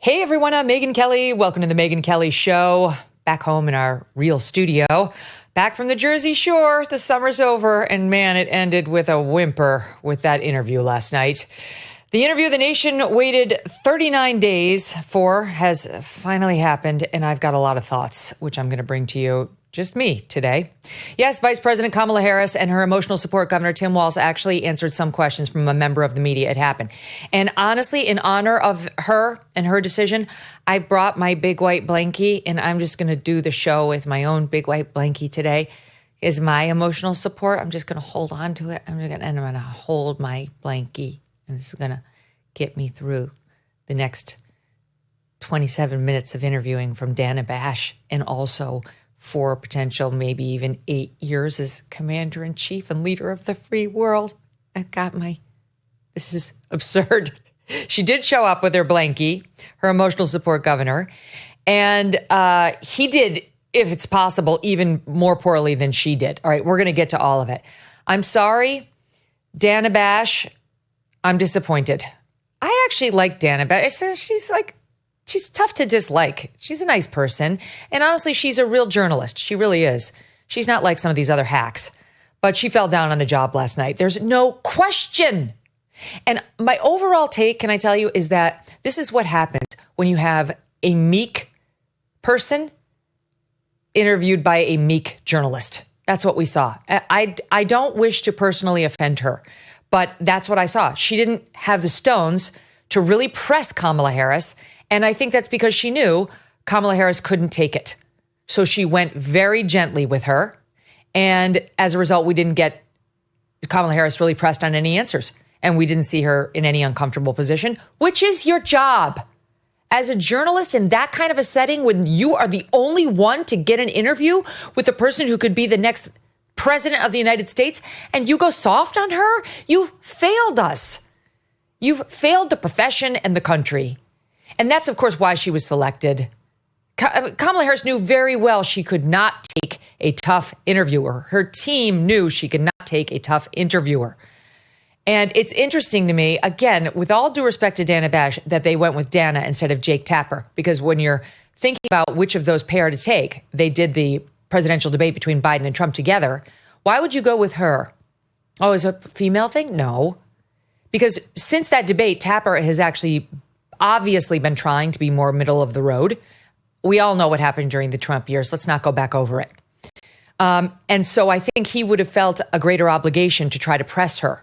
Hey everyone, I'm Megyn Kelly. Welcome to the Megyn Kelly Show. Back home in our real studio. Back from the Jersey Shore. The summer's over, and man, it ended with a whimper with that interview last night. The interview the nation waited 39 days for has finally happened, and I've got a lot of thoughts, which I'm going to bring to you. Just me today. Yes, Vice President Kamala Harris and her emotional support governor, Tim Walz, actually answered some questions from a member of the media. It happened. And honestly, in honor of her and her decision, I brought my big white blankie, and I'm just going to do the show with my own big white blankie today. Is my emotional support. I'm just going to hold on to it. I'm going to hold my blankie, and this is going to get me through the next 27 minutes of interviewing from Dana Bash, and also for potential maybe even 8 years as commander-in-chief and leader of the free world. This is absurd. She did show up with her blankie, her emotional support governor, and he did, if it's possible, even more poorly than she did. All right, we're going to get to all of it. I'm sorry, Dana Bash. I'm disappointed. I actually like Dana Bash. She's tough to dislike. She's a nice person. And honestly, she's a real journalist. She really is. She's not like some of these other hacks. But she fell down on the job last night. There's no question. And my overall take, can I tell you, is that this is what happens when you have a meek person interviewed by a meek journalist. That's what we saw. I don't wish to personally offend her, but that's what I saw. She didn't have the stones to really press Kamala Harris. And I think that's because she knew Kamala Harris couldn't take it. So she went very gently with her. And as a result, we didn't get Kamala Harris really pressed on any answers. And we didn't see her in any uncomfortable position, which is your job. As a journalist in that kind of a setting, when you are the only one to get an interview with the person who could be the next president of the United States, and you go soft on her, you've failed us. You've failed the profession and the country. And that's, of course, why she was selected. Kamala Harris knew very well she could not take a tough interviewer. Her team knew she could not take a tough interviewer. And it's interesting to me, again, with all due respect to Dana Bash, that they went with Dana instead of Jake Tapper. Because when you're thinking about which of those pair to take, they did the presidential debate between Biden and Trump together. Why would you go with her? Oh, is it a female thing? No. Because since that debate, Tapper has actually obviously been trying to be more middle of the road. We all know what happened during the Trump years. Let's not go back over it. And so I think he would have felt a greater obligation to try to press her.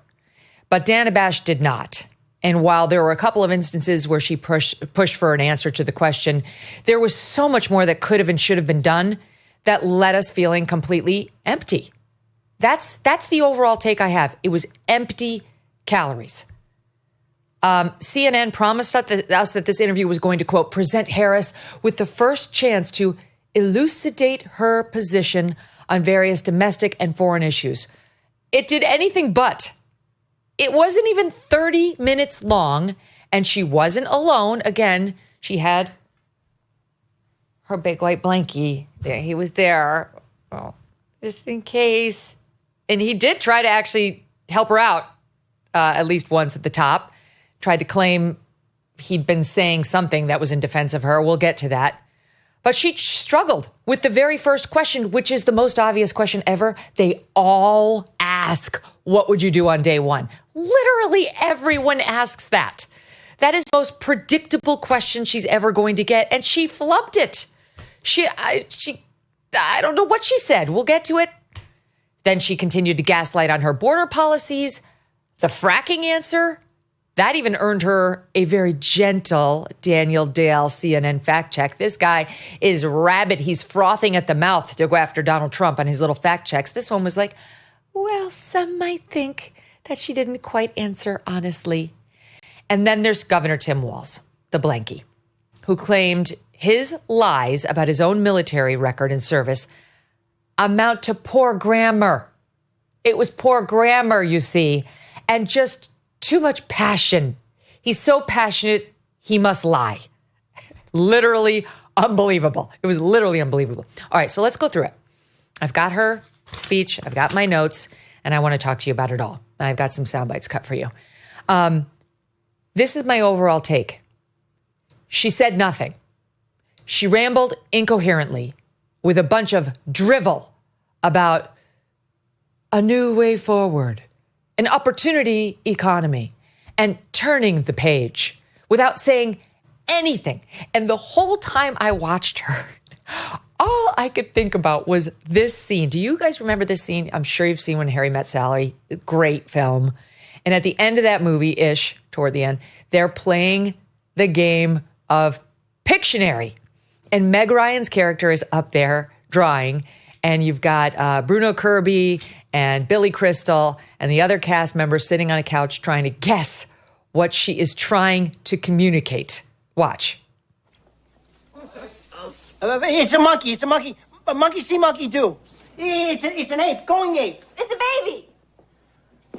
But Dana Bash did not. And while there were a couple of instances where she pushed for an answer to the question, there was so much more that could have and should have been done that led us feeling completely empty. That's the overall take I have. It was empty calories. CNN promised us that this interview was going to, quote, present Harris with the first chance to elucidate her position on various domestic and foreign issues. It did anything but. It wasn't even 30 minutes long, and she wasn't alone. Again, she had her big white blankie there. He was there, well, just in case. And he did try to actually help her out, at least once at the top. Tried to claim he'd been saying something that was in defense of her. We'll get to that. But she struggled with the very first question, which is the most obvious question ever. They all ask, what would you do on day one? Literally everyone asks that. That is the most predictable question she's ever going to get. And she flubbed it. I don't know what she said. We'll get to it. Then she continued to gaslight on her border policies. The fracking answer, that even earned her a very gentle Daniel Dale CNN fact check. This guy is rabid. He's frothing at the mouth to go after Donald Trump on his little fact checks. This one was like, well, some might think that she didn't quite answer honestly. And then there's Governor Tim Walz, the blankie, who claimed his lies about his own military record and service amount to poor grammar. It was poor grammar, you see, and just too much passion. He's so passionate, he must lie. Literally unbelievable. It was literally unbelievable. All right, so let's go through it. I've got her speech, I've got my notes, and I want to talk to you about it all. I've got some sound bites cut for you. This is my overall take. She said nothing. She rambled incoherently with a bunch of drivel about a new way forward, an opportunity economy, and turning the page without saying anything. And the whole time I watched her, all I could think about was this scene. Do you guys remember this scene? I'm sure you've seen When Harry Met Sally. Great film. And at the end of that movie-ish, toward the end, they're playing the game of Pictionary. And Meg Ryan's character is up there drawing, and you've got Bruno Kirby and Billy Crystal and the other cast members sitting on a couch trying to guess what she is trying to communicate. Watch. It's a monkey. It's a monkey. A monkey see, monkey do. It's an ape. Going ape. It's a baby.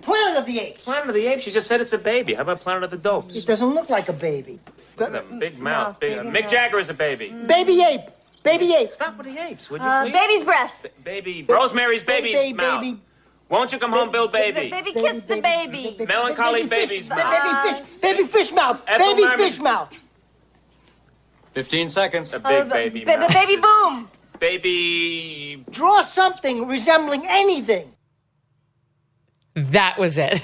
Planet of the Apes. Planet of the Apes? She just said it's a baby. How about Planet of the Dopes? It doesn't look like a baby. That big mouth. Mick Jagger is a baby. Baby ape. Baby ape. Stop with the apes, would you please? Baby's breath. Baby. Rosemary's baby's mouth. Baby. Won't you come home, Bill Baby? Baby kiss the baby. Melancholy baby's mouth. Baby fish. Baby fish mouth. Ethel Baby Merman. fish mouth. 15 seconds. A big baby mouth. Baby boom. Baby. Draw something resembling anything. That was it.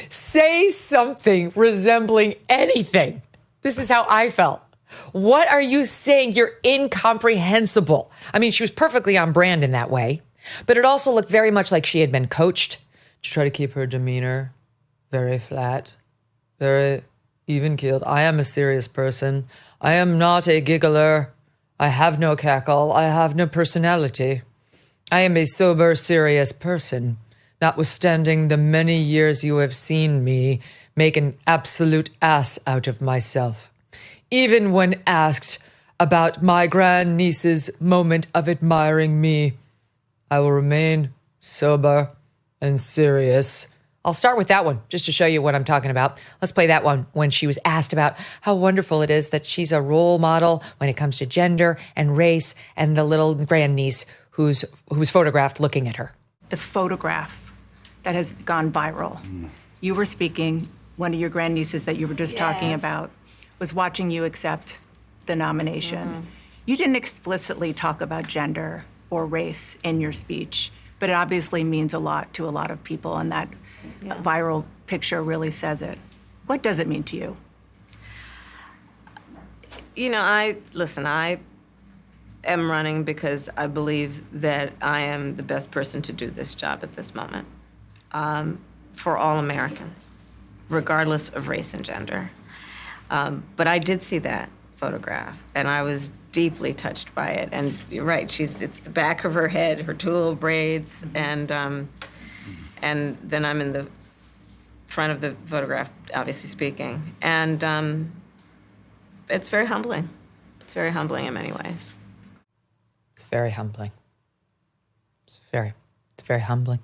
Say something resembling anything. This is how I felt. What are you saying? You're incomprehensible. I mean, she was perfectly on brand in that way, but it also looked very much like she had been coached to try to keep her demeanor very flat, very even-keeled. I am a serious person. I am not a giggler. I have no cackle. I have no personality. I am a sober, serious person, notwithstanding the many years you have seen me make an absolute ass out of myself. Even when asked about my grandniece's moment of admiring me, I will remain sober and serious. I'll start with that one just to show you what I'm talking about. Let's play that one when she was asked about how wonderful it is that she's a role model when it comes to gender and race, and the little grandniece who's photographed looking at her. The photograph that has gone viral. You were speaking, one of your grandnieces that you were just talking about was watching you accept the nomination. You didn't explicitly talk about gender or race in your speech, but it obviously means a lot to a lot of people, and that viral picture really says it. What does it mean to you? You know, I am running because I believe that I am the best person to do this job at this moment, for all Americans, regardless of race and gender. But I did see that photograph, and I was deeply touched by it. And you're right, it's the back of her head, her two little braids, and then I'm in the front of the photograph, obviously speaking. And it's very humbling. It's very humbling in many ways. It's very humbling. It's very humbling.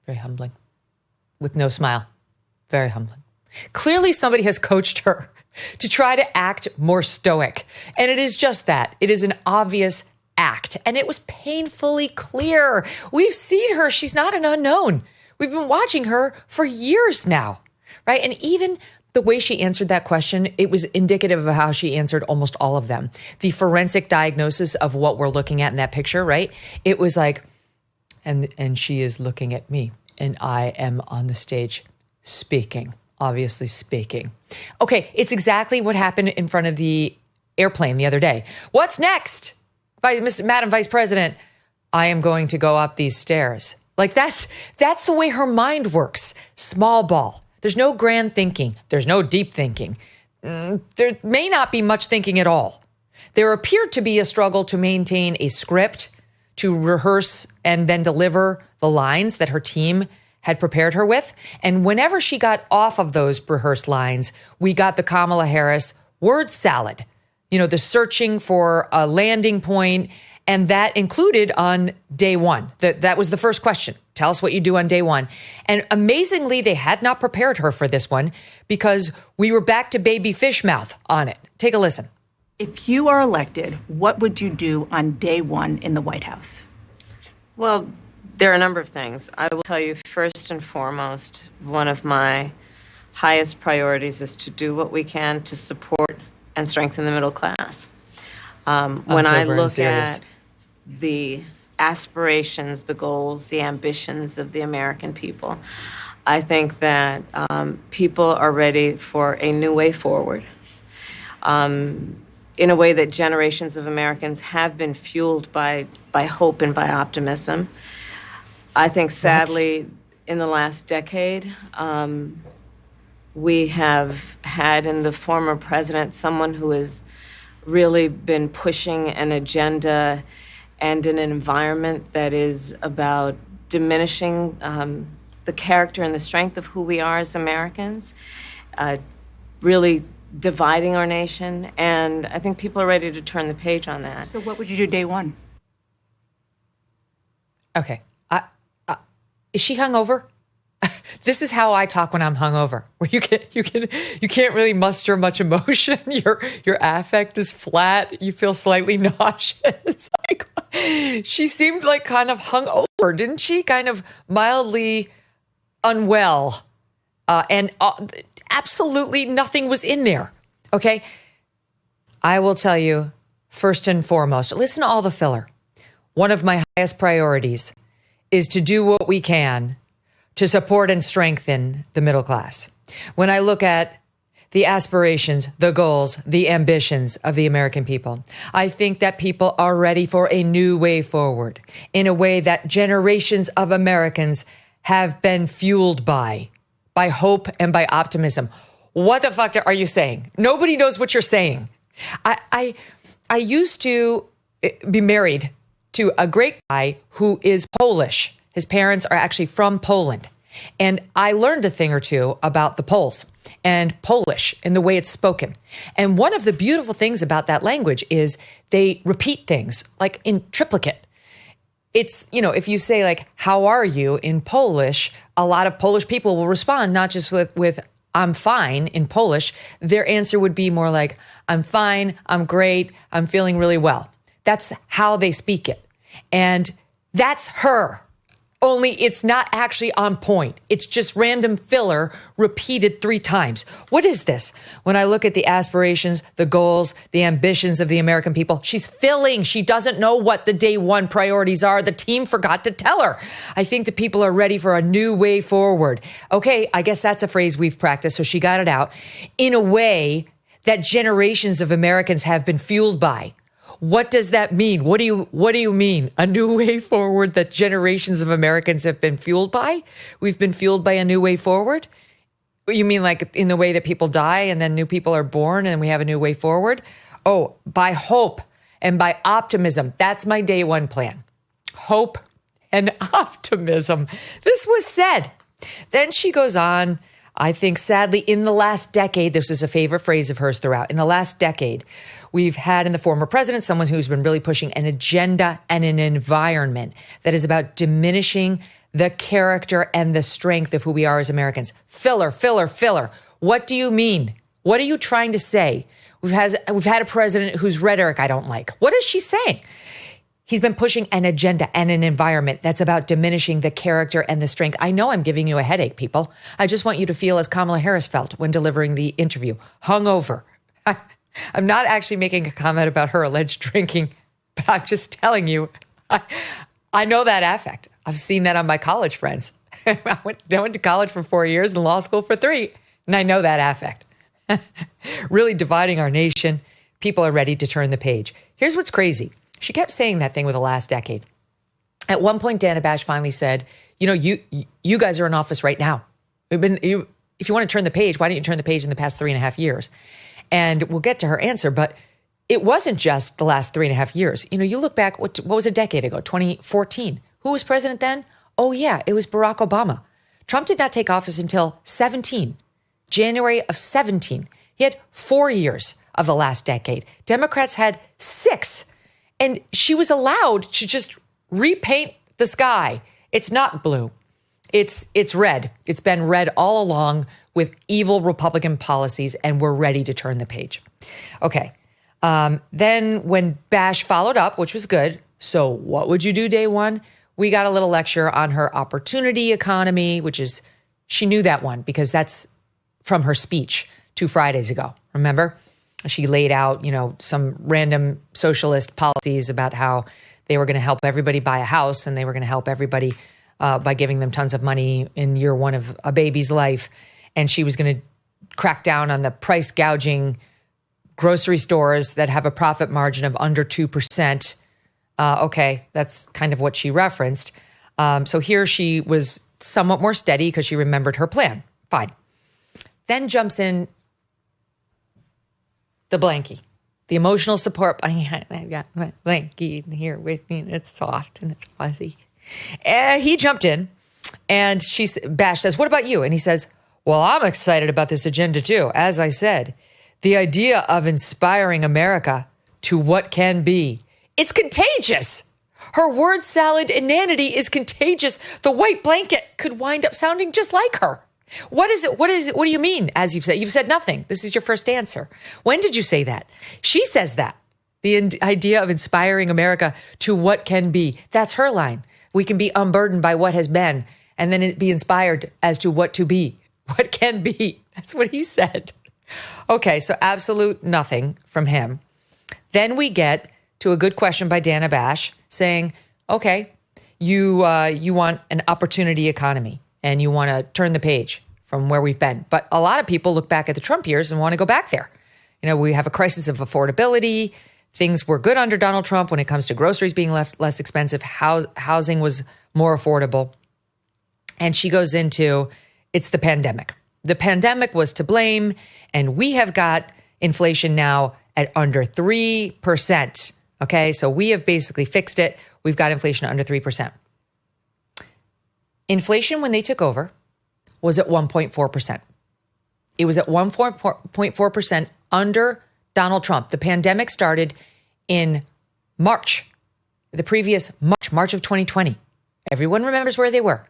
Very humbling. With no smile. Very humbling. Clearly somebody has coached her to try to act more stoic. And it is just that. It is an obvious act. And it was painfully clear. We've seen her. She's not an unknown. We've been watching her for years now, right? And even the way she answered that question, it was indicative of how she answered almost all of them. The forensic diagnosis of what we're looking at in that picture, right? It was like, and she is looking at me, and I am on the stage speaking. Obviously speaking. Okay, it's exactly what happened in front of the airplane the other day. What's next? Madam Vice President, I am going to go up these stairs. Like that's the way her mind works. Small ball. There's no grand thinking. There's no deep thinking. There may not be much thinking at all. There appeared to be a struggle to maintain a script, to rehearse and then deliver the lines that her team had prepared her with. And whenever she got off of those rehearsed lines, we got the Kamala Harris word salad, the searching for a landing point. And that included on day one. That was the first question. Tell us what you do on day one. And amazingly, they had not prepared her for this one because we were back to baby fish mouth on it. Take a listen. If you are elected, what would you do on day one in the White House? Well, there are a number of things. I will tell you, first and foremost, one of my highest priorities is to do what we can to support and strengthen the middle class. When I sober and look serious. at the aspirations, the goals, the ambitions of the American people, I think that people are ready for a new way forward, in a way that generations of Americans have been fueled by hope and by optimism. I think, sadly, in the last decade, we have had in the former president someone who has really been pushing an agenda and an environment that is about diminishing the character and the strength of who we are as Americans, really dividing our nation. And I think people are ready to turn the page on that. So what would you do day one? Okay. Is she hungover? This is how I talk when I'm hungover, where you can't really muster much emotion. Your affect is flat. You feel slightly nauseous. Like, she seemed like kind of hungover, didn't she? Kind of mildly unwell, and absolutely nothing was in there. Okay, I will tell you first and foremost. Listen to all the filler. One of my highest priorities is to do what we can to support and strengthen the middle class. When I look at the aspirations, the goals, the ambitions of the American people, I think that people are ready for a new way forward in a way that generations of Americans have been fueled by hope and by optimism. What the fuck are you saying? Nobody knows what you're saying. I used to be married to a great guy who is Polish. His parents are actually from Poland. And I learned a thing or two about the Poles and Polish and the way it's spoken. And one of the beautiful things about that language is they repeat things like in triplicate. It's, if you say like, how are you in Polish, a lot of Polish people will respond not just with I'm fine in Polish. Their answer would be more like, I'm fine, I'm great, I'm feeling really well. That's how they speak it. And that's her. Only it's not actually on point. It's just random filler repeated 3 times. What is this? When I look at the aspirations, the goals, the ambitions of the American people, she's filling. She doesn't know what the day one priorities are. The team forgot to tell her. I think the people are ready for a new way forward. Okay, I guess that's a phrase we've practiced, so she got it out. In a way that generations of Americans have been fueled by. What does that mean? What do you mean? A new way forward that generations of Americans have been fueled by? We've been fueled by a new way forward? You mean like in the way that people die and then new people are born and we have a new way forward? Oh, by hope and by optimism. That's my day one plan. Hope and optimism. This was said. Then she goes on, I think sadly in the last decade, this is a favorite phrase of hers throughout, in the last decade, we've had in the former president someone who's been really pushing an agenda and an environment that is about diminishing the character and the strength of who we are as Americans. Filler, filler, filler. What do you mean? What are you trying to say? We've had a president whose rhetoric I don't like. What is she saying? He's been pushing an agenda and an environment that's about diminishing the character and the strength. I know I'm giving you a headache, people. I just want you to feel as Kamala Harris felt when delivering the interview, hungover. I'm not actually making a comment about her alleged drinking, but I'm just telling you, I know that affect. I've seen that on my college friends. I went to college for 4 years and law school for 3, and I know that affect. Really dividing our nation. People are ready to turn the page. Here's what's crazy. She kept saying that thing with the last decade. At one point, Dana Bash finally said, you guys are in office right now. If you want to turn the page, why don't you turn the page in the past 3.5 years? And we'll get to her answer, but it wasn't just the last 3.5 years. You look back, what was a decade ago, 2014. Who was president then? Oh yeah, it was Barack Obama. Trump did not take office until January of 17. He had 4 years of the last decade. Democrats had 6. And she was allowed to just repaint the sky. It's not blue. It's red. It's been red all along with evil Republican policies, and we're ready to turn the page. Okay. Then when Bash followed up, which was good, so what would you do day one? We got a little lecture on her opportunity economy, which is, she knew that one because that's from her speech 2 Fridays ago, remember? She laid out, some random socialist policies about how they were going to help everybody buy a house and they were going to help everybody by giving them tons of money in year one of a baby's life. And she was going to crack down on the price gouging grocery stores that have a profit margin of under 2%. Okay, that's kind of what she referenced. So here she was somewhat more steady because she remembered her plan. Fine. Then jumps in the blankie, the emotional support. I got my blankie here with me, and it's soft and it's fuzzy. And he jumped in, and Bash says, "What about you?" And he says, "Well, I'm excited about this agenda too. As I said, the idea of inspiring America to what can be. It's contagious. Her word salad inanity is contagious. The white blanket could wind up sounding just like her." What is it? What do you mean? As you've said nothing. This is your first answer. When did you say that? She says that. The idea of inspiring America to what can be. That's her line. We can be unburdened by what has been and then be inspired as to what to be, what can be. That's what he said. Okay, so absolute nothing from him. Then we get to a good question by Dana Bash saying, okay, you want an opportunity economy and you want to turn the page from where we've been. But a lot of people look back at the Trump years and want to go back there. We have a crisis of affordability. Things were good under Donald Trump when it comes to groceries being less expensive. Housing was more affordable. And she goes into, it's the pandemic. The pandemic was to blame, and we have got inflation now at under 3%. Okay, so we have basically fixed it. We've got inflation under 3%. Inflation, when they took over, was at 1.4%. It was at 1.4% under Donald Trump. The pandemic started in March, the previous March of 2020. Everyone remembers where they were.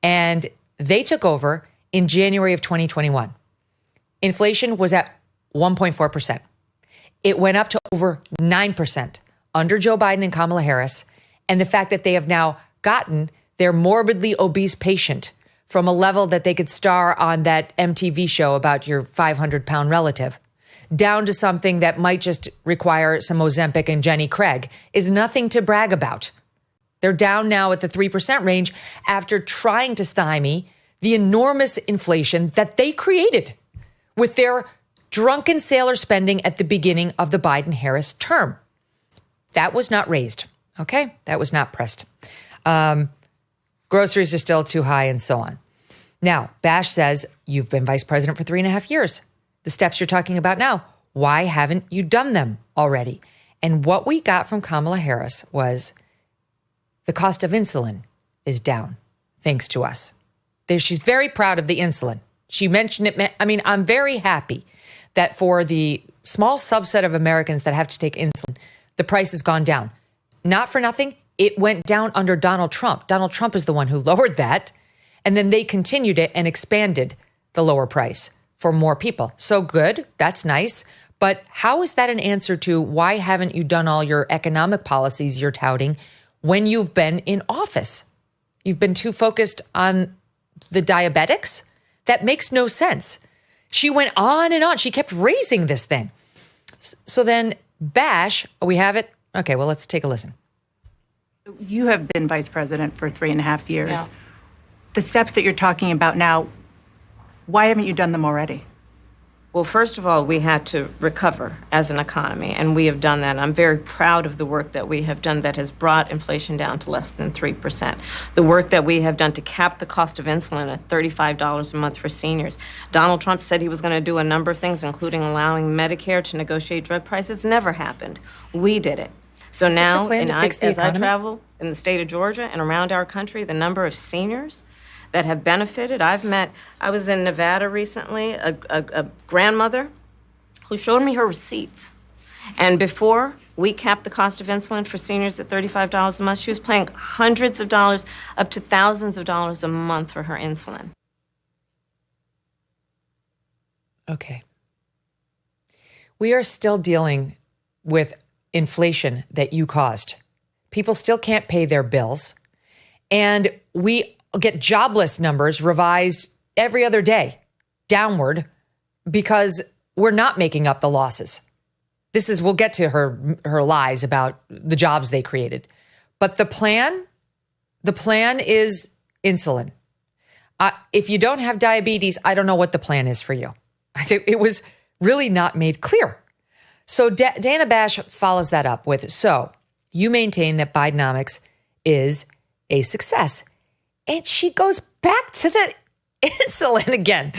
And they took over in January of 2021. Inflation was at 1.4%. It went up to over 9% under Joe Biden and Kamala Harris. And the fact that they have now gotten their morbidly obese patient from a level that they could star on that MTV show about your 500-pound relative down to something that might just require some Ozempic and Jenny Craig is nothing to brag about. They're down now at the 3% range after trying to stymie the enormous inflation that they created with their drunken sailor spending at the beginning of the Biden-Harris term. That was not raised, okay? That was not pressed. Groceries are still too high and so on. Now, Bash says, you've been vice president for 3.5 years. The steps you're talking about now, why haven't you done them already? And what we got from Kamala Harris was the cost of insulin is down, thanks to us. She's very proud of the insulin. She mentioned it. I mean, I'm very happy that for the small subset of Americans that have to take insulin, the price has gone down. Not for nothing, it went down under Donald Trump. Donald Trump is the one who lowered that. And then they continued it and expanded the lower price for more people. So good. That's nice. But how is that an answer to why haven't you done all your economic policies you're touting when you've been in office? You've been too focused on the diabetics? That makes no sense. She went on and on. She kept raising this thing. So then Bash, we have it? Okay, well, let's take a listen. You have been vice president for 3.5 years. Yeah. The steps that you're talking about now, why haven't you done them already? Well, first of all, we had to recover as an economy, and we have done that. I'm very proud of the work that we have done that has brought inflation down to less than 3%. The work that we have done to cap the cost of insulin at $35 a month for seniors. Donald Trump said he was going to do a number of things, including allowing Medicare to negotiate drug prices. Never happened. We did it. So now, as I travel in the state of Georgia and around our country, the number of seniors that have benefited. I was in Nevada recently, a grandmother who showed me her receipts. And before we capped the cost of insulin for seniors at $35 a month, she was paying hundreds of dollars, up to thousands of dollars a month for her insulin. Okay. We are still dealing with inflation that you caused. People still can't pay their bills. And we get jobless numbers revised every other day downward because we're not making up the losses. we'll get to her lies about the jobs they created. But the plan is insulin. If you don't have diabetes, I don't know what the plan is for you. I think it was really not made clear. So Dana Bash follows that up with, so you maintain that Bidenomics is a success. And she goes back to the insulin again.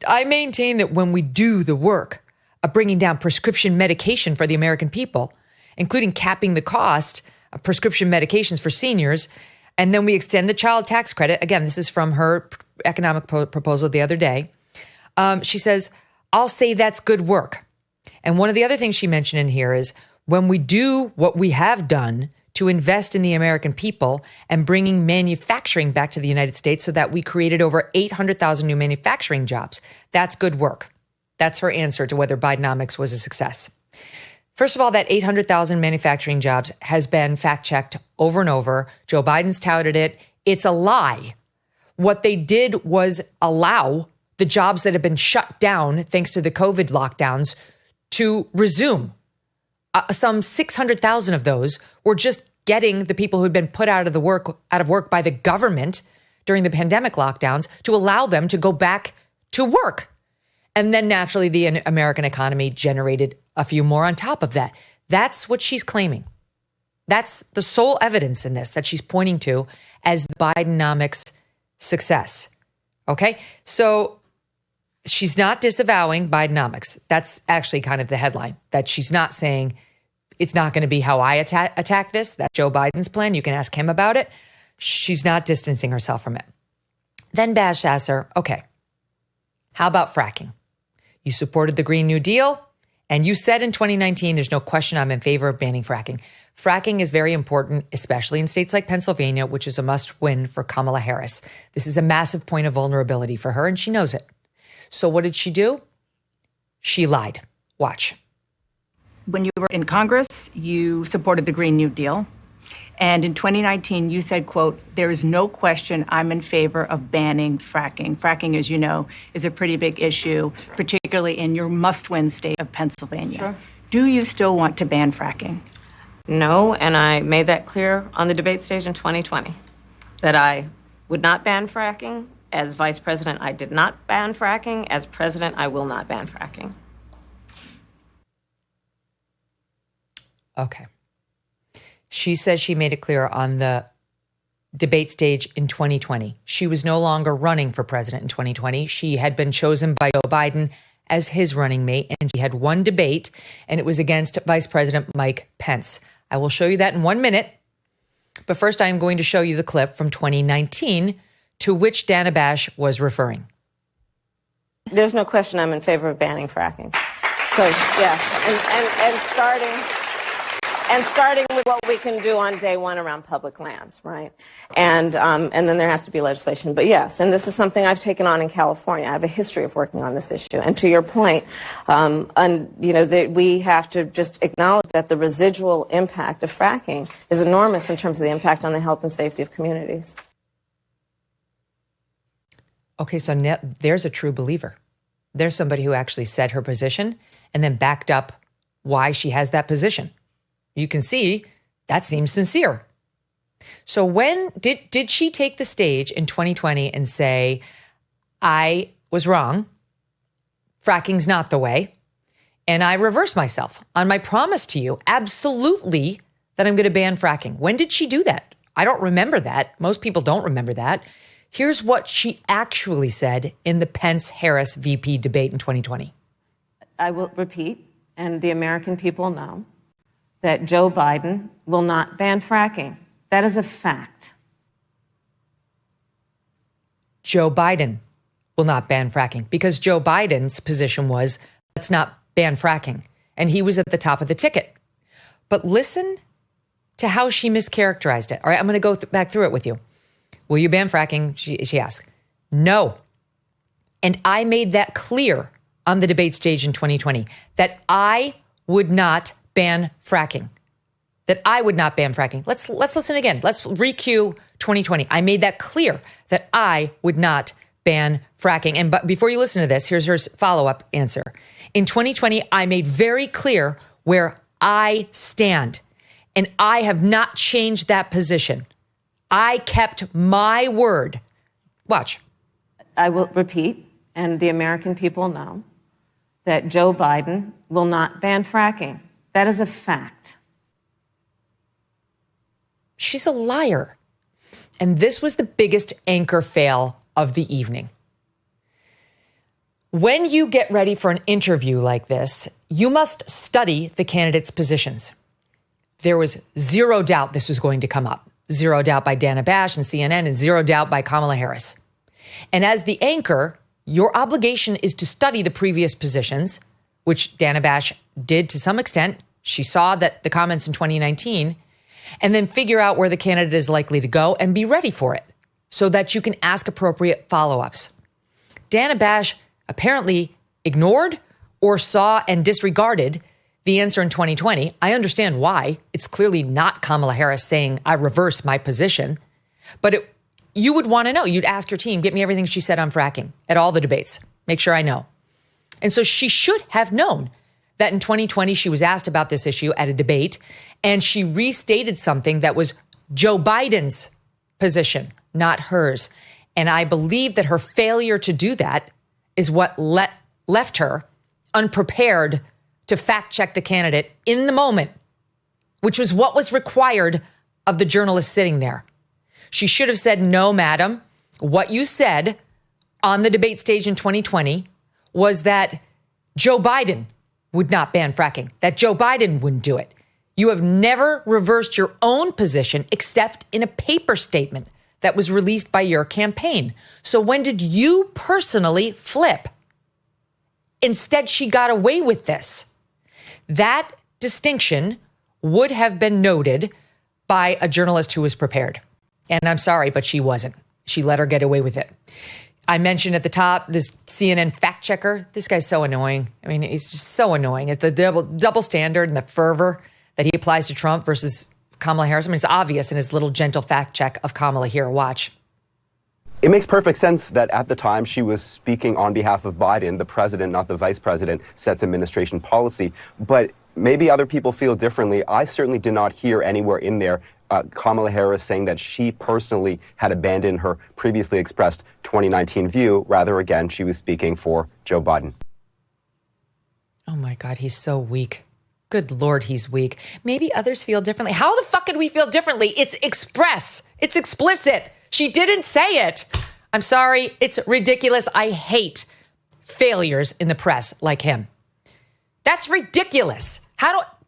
I maintain that when we do the work of bringing down prescription medication for the American people, including capping the cost of prescription medications for seniors, and then we extend the child tax credit. Again, this is from her economic proposal the other day. She says, I'll say that's good work. And one of the other things she mentioned in here is when we do what we have done to invest in the American people and bringing manufacturing back to the United States so that we created over 800,000 new manufacturing jobs, that's good work. That's her answer to whether Bidenomics was a success. First of all, that 800,000 manufacturing jobs has been fact-checked over and over. Joe Biden's touted it. It's a lie. What they did was allow the jobs that have been shut down thanks to the COVID lockdowns to resume. Some 600,000 of those were just getting the people who'd been put out of work by the government during the pandemic lockdowns to allow them to go back to work. And then naturally, the American economy generated a few more on top of that. That's what she's claiming. That's the sole evidence in this that she's pointing to as the Bidenomics success. Okay? So she's not disavowing Bidenomics. That's actually kind of the headline, that she's not saying it's not going to be how I attack this. That's Joe Biden's plan. You can ask him about it. She's not distancing herself from it. Then Bash asks her, okay, how about fracking? You supported the Green New Deal, and you said in 2019, there's no question I'm in favor of banning fracking. Fracking is very important, especially in states like Pennsylvania, which is a must-win for Kamala Harris. This is a massive point of vulnerability for her, and she knows it. So what did she do? She lied. Watch. When you were in Congress, you supported the Green New Deal. And in 2019, you said, quote, there is no question I'm in favor of banning fracking. Fracking, as you know, is a pretty big issue, particularly in your must-win state of Pennsylvania. Sure. Do you still want to ban fracking? No, and I made that clear on the debate stage in 2020, that I would not ban fracking. As vice president, I did not ban fracking. As president, I will not ban fracking. Okay. She says she made it clear on the debate stage in 2020. She was no longer running for president in 2020. She had been chosen by Joe Biden as his running mate, and she had one debate, and it was against Vice President Mike Pence. I will show you that in 1 minute. But first, I am going to show you the clip from 2019 to which Dana Bash was referring. There's no question I'm in favor of banning fracking. So, yeah, and starting with what we can do on day one around public lands, right? And then there has to be legislation. But yes, and this is something I've taken on in California. I have a history of working on this issue. And to your point, we have to just acknowledge that the residual impact of fracking is enormous in terms of the impact on the health and safety of communities. Okay, so now there's a true believer. There's somebody who actually said her position and then backed up why she has that position. You can see that seems sincere. So when did she take the stage in 2020 and say, I was wrong, fracking's not the way, and I reversed myself on my promise to you, absolutely, that I'm going to ban fracking? When did she do that? I don't remember that. Most people don't remember that. Here's what she actually said in the Pence-Harris VP debate in 2020. I will repeat, and the American people know, that Joe Biden will not ban fracking. That is a fact. Joe Biden will not ban fracking because Joe Biden's position was, let's not ban fracking. And he was at the top of the ticket. But listen to how she mischaracterized it. All right, I'm going to go back through it with you. Will you ban fracking? She asked. No. And I made that clear on the debate stage in 2020, that I would not ban fracking. That I would not ban fracking. Let's listen again. Let's re-cue 2020. I made that clear that I would not ban fracking. And but before you listen to this, here's her follow-up answer. In 2020, I made very clear where I stand. And I have not changed that position. I kept my word. Watch. I will repeat, and the American people know, that Joe Biden will not ban fracking. That is a fact. She's a liar. And this was the biggest anchor fail of the evening. When you get ready for an interview like this, you must study the candidates' positions. There was zero doubt this was going to come up. Zero doubt by Dana Bash and CNN, and zero doubt by Kamala Harris. And as the anchor, your obligation is to study the previous positions, which Dana Bash did to some extent. She saw that the comments in 2019, and then figure out where the candidate is likely to go and be ready for it so that you can ask appropriate follow-ups. Dana Bash apparently ignored or saw and disregarded the answer in 2020. I understand why. It's clearly not Kamala Harris saying, I reverse my position. But you would want to know. You'd ask your team, get me everything she said on fracking at all the debates. Make sure I know. And so she should have known that in 2020, she was asked about this issue at a debate, and she restated something that was Joe Biden's position, not hers. And I believe that her failure to do that is what left her unprepared to fact check the candidate in the moment, which was what was required of the journalist sitting there. She should have said, no, madam, what you said on the debate stage in 2020 was that Joe Biden would not ban fracking, that Joe Biden wouldn't do it. You have never reversed your own position except in a paper statement that was released by your campaign. So when did you personally flip? Instead, she got away with this. That distinction would have been noted by a journalist who was prepared. And I'm sorry, but she wasn't. She let her get away with it. I mentioned at the top, this CNN fact checker. This guy's so annoying. I mean, he's just so annoying. It's the double standard and the fervor that he applies to Trump versus Kamala Harris. I mean, it's obvious in his little gentle fact check of Kamala here. Watch. It makes perfect sense that at the time she was speaking on behalf of Biden, the president, not the vice president, sets administration policy. But maybe other people feel differently. I certainly did not hear anywhere in there Kamala Harris saying that she personally had abandoned her previously expressed 2019 view. Rather, again, she was speaking for Joe Biden. Oh my God, he's so weak. Good Lord, he's weak. Maybe others feel differently. How the fuck could we feel differently? It's express. It's explicit. She didn't say it. I'm sorry. It's ridiculous. I hate failures in the press like him. That's ridiculous.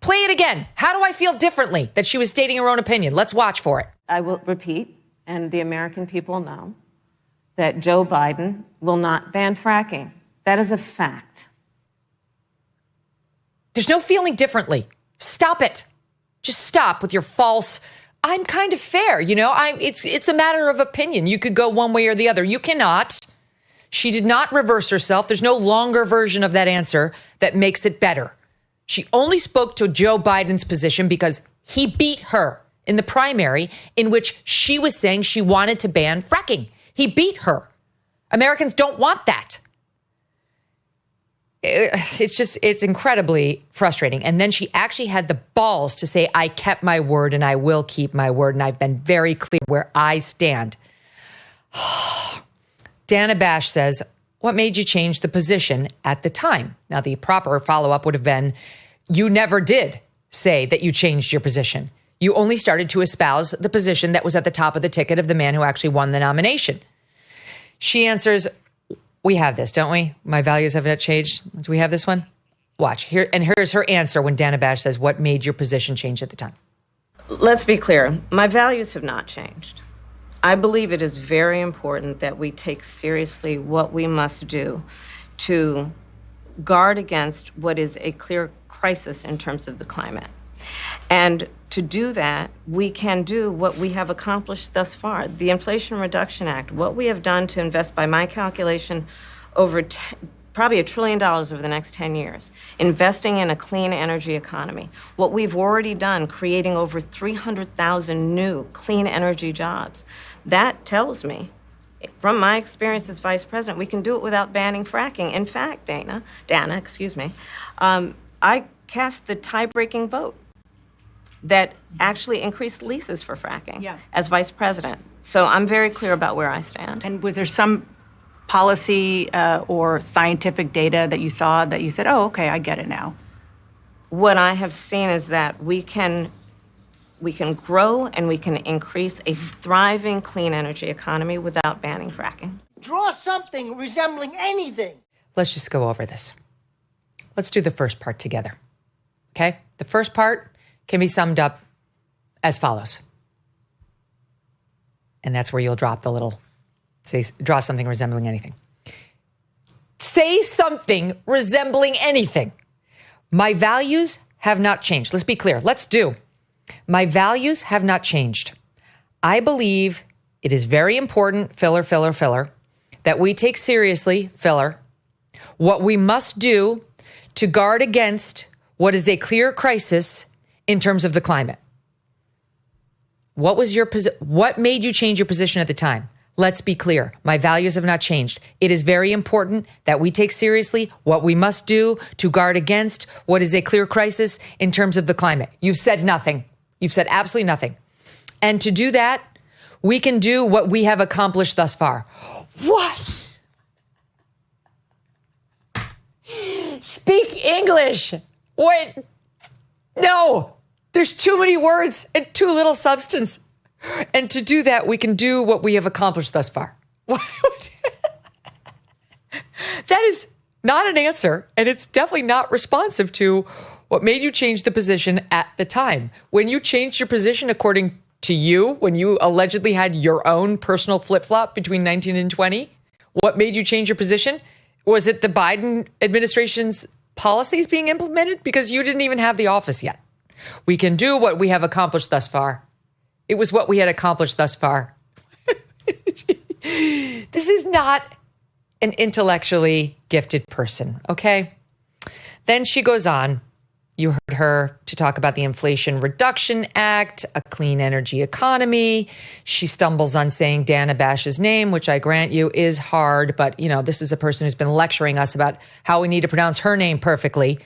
Play it again. How do I feel differently that she was stating her own opinion? Let's watch for it. I will repeat, and the American people know, that Joe Biden will not ban fracking. That is a fact. There's no feeling differently. Stop it. Just stop with your false, I'm kind of fair. You know, it's a matter of opinion. You could go one way or the other. You cannot. She did not reverse herself. There's no longer version of that answer that makes it better. She only spoke to Joe Biden's position because he beat her in the primary in which she was saying she wanted to ban fracking. He beat her. Americans don't want that. It's incredibly frustrating. And then she actually had the balls to say, I kept my word and I will keep my word. And I've been very clear where I stand. Dana Bash says, what made you change the position at the time? Now, the proper follow-up would have been, you never did say that you changed your position. You only started to espouse the position that was at the top of the ticket of the man who actually won the nomination. She answers, we have this, don't we? My values have not changed. Do we have this one? Watch. Here's her answer when Dana Bash says, what made your position change at the time? Let's be clear. My values have not changed. I believe it is very important that we take seriously what we must do to guard against what is a clear crisis in terms of the climate. And to do that, we can do what we have accomplished thus far. The Inflation Reduction Act, what we have done to invest, by my calculation, over probably $1 trillion over the next 10 years, investing in a clean energy economy. What we've already done, creating over 300,000 new clean energy jobs. That tells me, from my experience as vice president, we can do it without banning fracking. In fact, Dana, I cast the tie-breaking vote that actually increased leases for fracking as vice president. So I'm very clear about where I stand. And was there some policy or scientific data that you saw that you said, oh, okay, I get it now? What I have seen is that we can grow and we can increase a thriving clean energy economy without banning fracking. Draw something resembling anything. Let's just go over this. Let's do the first part together. Okay? The first part can be summed up as follows. And that's where you'll drop the little, draw something resembling anything. Say something resembling anything. My values have not changed. Let's be clear. Let's do. My values have not changed. I believe it is very important, filler, that we take seriously, filler, what we must do to guard against what is a clear crisis in terms of the climate. What made you change your position at the time? Let's be clear. My values have not changed. It is very important that we take seriously what we must do to guard against what is a clear crisis in terms of the climate. You've said nothing. You've said absolutely nothing. And to do that, we can do what we have accomplished thus far. What? Speak English. Wait. No. There's too many words and too little substance. And to do that, we can do what we have accomplished thus far. That is not an answer, and it's definitely not responsive to what made you change the position at the time. When you changed your position according to you, when you allegedly had your own personal flip-flop between 19 and 20, what made you change your position? Was it the Biden administration's policies being implemented? Because you didn't even have the office yet. We can do what we have accomplished thus far. It was what we had accomplished thus far. This is not an intellectually gifted person, okay? Then she goes on. You heard her to talk about the Inflation Reduction Act, a clean energy economy. She stumbles on saying Dana Bash's name, which I grant you is hard, but this is a person who's been lecturing us about how we need to pronounce her name perfectly.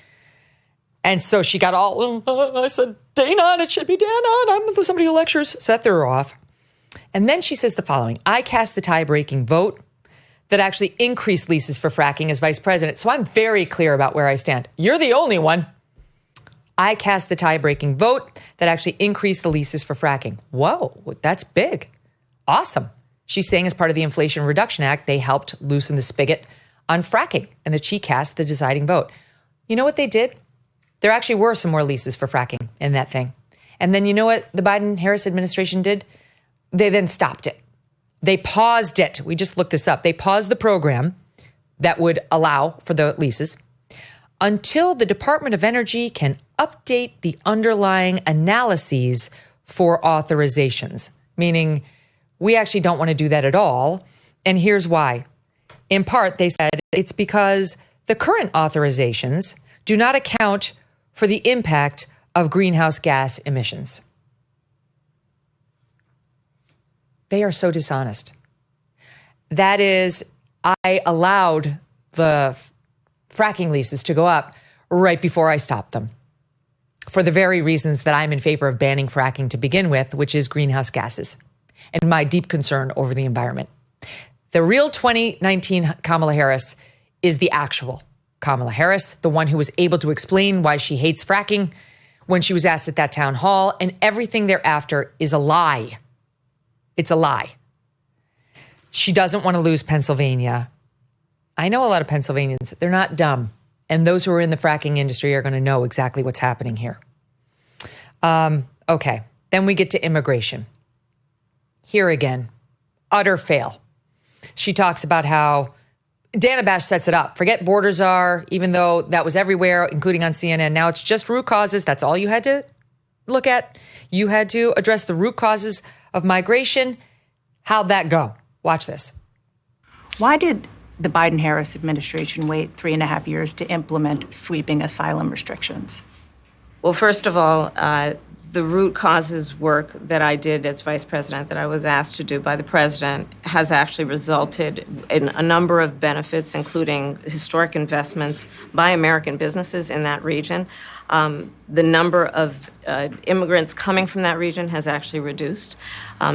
And so she got all, I said Dana, and it should be Dana, and I'm somebody who lectures. So that threw her off. And then she says the following: I cast the tie-breaking vote that actually increased leases for fracking as vice president. So I'm very clear about where I stand. You're the only one. I cast the tie-breaking vote that actually increased the leases for fracking. Whoa, that's big. Awesome. She's saying as part of the Inflation Reduction Act, they helped loosen the spigot on fracking and that she cast the deciding vote. You know what they did? There actually were some more leases for fracking in that thing. And then you know what the Biden-Harris administration did? They then stopped it. They paused it. We just looked this up. They paused the program that would allow for the leases until the Department of Energy can update the underlying analyses for authorizations, meaning we actually don't want to do that at all. And here's why. In part, they said it's because the current authorizations do not account for the impact of greenhouse gas emissions. They are so dishonest. That is, I allowed the fracking leases to go up right before I stopped them for the very reasons that I'm in favor of banning fracking to begin with, which is greenhouse gases and my deep concern over the environment. The real 2019 Kamala Harris is the actual Kamala Harris, the one who was able to explain why she hates fracking when she was asked at that town hall, and everything thereafter is a lie. It's a lie. She doesn't want to lose Pennsylvania. I know a lot of Pennsylvanians. They're not dumb. And those who are in the fracking industry are going to know exactly what's happening here. Okay. Then we get to immigration. Here again, utter fail. She talks about how Dana Bash sets it up. Forget borders are, even though that was everywhere, including on CNN. Now it's just root causes. That's all you had to look at. You had to address the root causes of migration. How'd that go? Watch this. Why did the Biden-Harris administration wait 3.5 years to implement sweeping asylum restrictions? Well, first of all, the root causes work that I did as vice president, that I was asked to do by the president, has actually resulted in a number of benefits, including historic investments by American businesses in that region. The number of immigrants coming from that region has actually reduced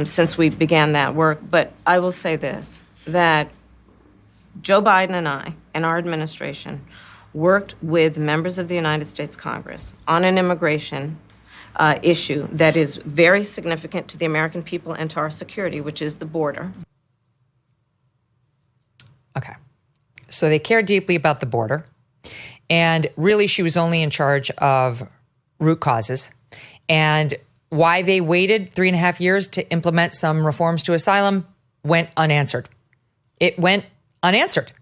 since we began that work. But I will say this, that Joe Biden and I and our administration worked with members of the United States Congress on an immigration issue that is very significant to the American people and to our security, which is the border. Okay. So they care deeply about the border. And really, she was only in charge of root causes. And why they waited 3.5 years to implement some reforms to asylum went unanswered. It went unanswered.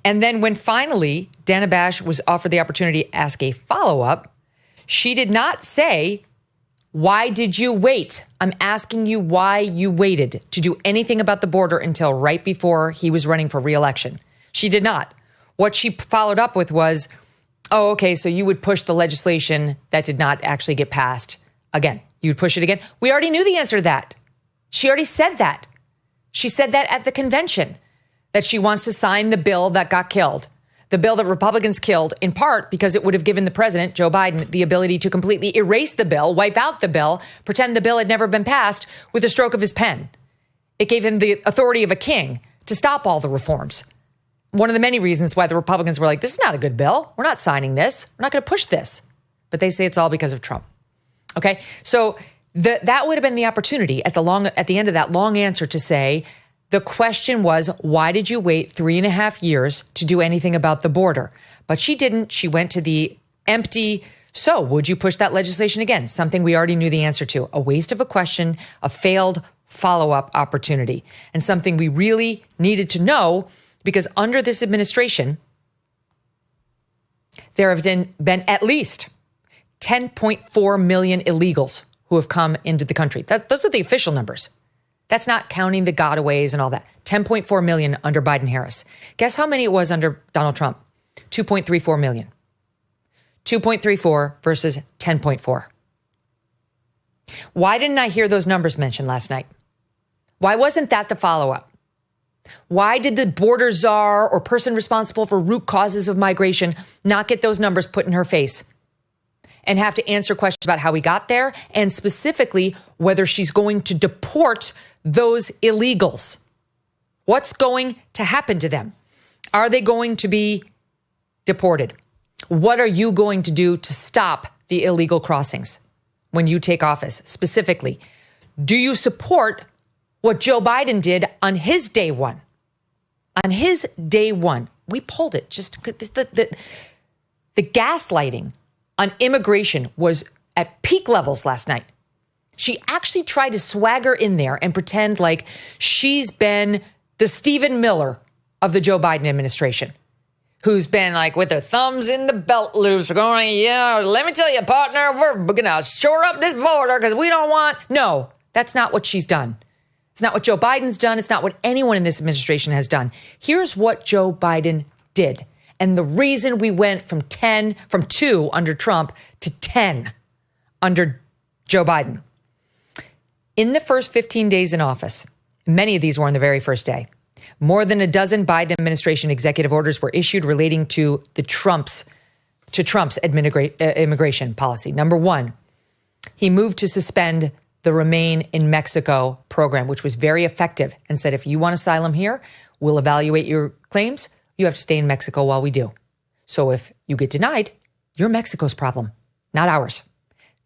And then when finally Dana Bash was offered the opportunity to ask a follow-up, she did not say, why did you wait? I'm asking you why you waited to do anything about the border until right before he was running for re-election. She did not. What she followed up with was, oh, okay, so you would push the legislation that did not actually get passed again. You would push it again. We already knew the answer to that. She already said that. She said that at the convention, that she wants to sign the bill that got killed. The bill that Republicans killed, in part because it would have given the president, Joe Biden, the ability to completely erase the bill, wipe out the bill, pretend the bill had never been passed with a stroke of his pen. It gave him the authority of a king to stop all the reforms. One of the many reasons why the Republicans were like, this is not a good bill. We're not signing this. We're not going to push this. But they say it's all because of Trump. Okay, so that would have been the opportunity at the end of that long answer to say, the question was, why did you wait 3.5 years to do anything about the border? But she didn't. She went to the empty, so would you push that legislation again? Something we already knew the answer to. A waste of a question, a failed follow-up opportunity, and something we really needed to know because under this administration, there have been at least 10.4 million illegals who have come into the country. Those are the official numbers. That's not counting the gotaways and all that. 10.4 million under Biden-Harris. Guess how many it was under Donald Trump? 2.34 million. 2.34 versus 10.4. Why didn't I hear those numbers mentioned last night? Why wasn't that the follow-up? Why did the border czar or person responsible for root causes of migration not get those numbers put in her face and have to answer questions about how we got there and specifically whether she's going to deport those illegals? What's going to happen to them? Are they going to be deported? What are you going to do to stop the illegal crossings when you take office? Specifically, do you support what Joe Biden did on his day one? On his day one, we pulled it. Just the gaslighting on immigration was at peak levels last night. She actually tried to swagger in there and pretend like she's been the Stephen Miller of the Joe Biden administration, who's been like with her thumbs in the belt loops, going, yeah, let me tell you, partner, we're going to shore up this border because we don't want. No, that's not what she's done. It's not what Joe Biden's done. It's not what anyone in this administration has done. Here's what Joe Biden did. And the reason we went from 2 under Trump to 10 under Joe Biden. In the first 15 days in office, many of these were on the very first day, more than a dozen Biden administration executive orders were issued relating to Trump's immigration policy. Number one, he moved to suspend the Remain in Mexico program, which was very effective, and said, if you want asylum here, we'll evaluate your claims. You have to stay in Mexico while we do. So if you get denied, you're Mexico's problem, not ours.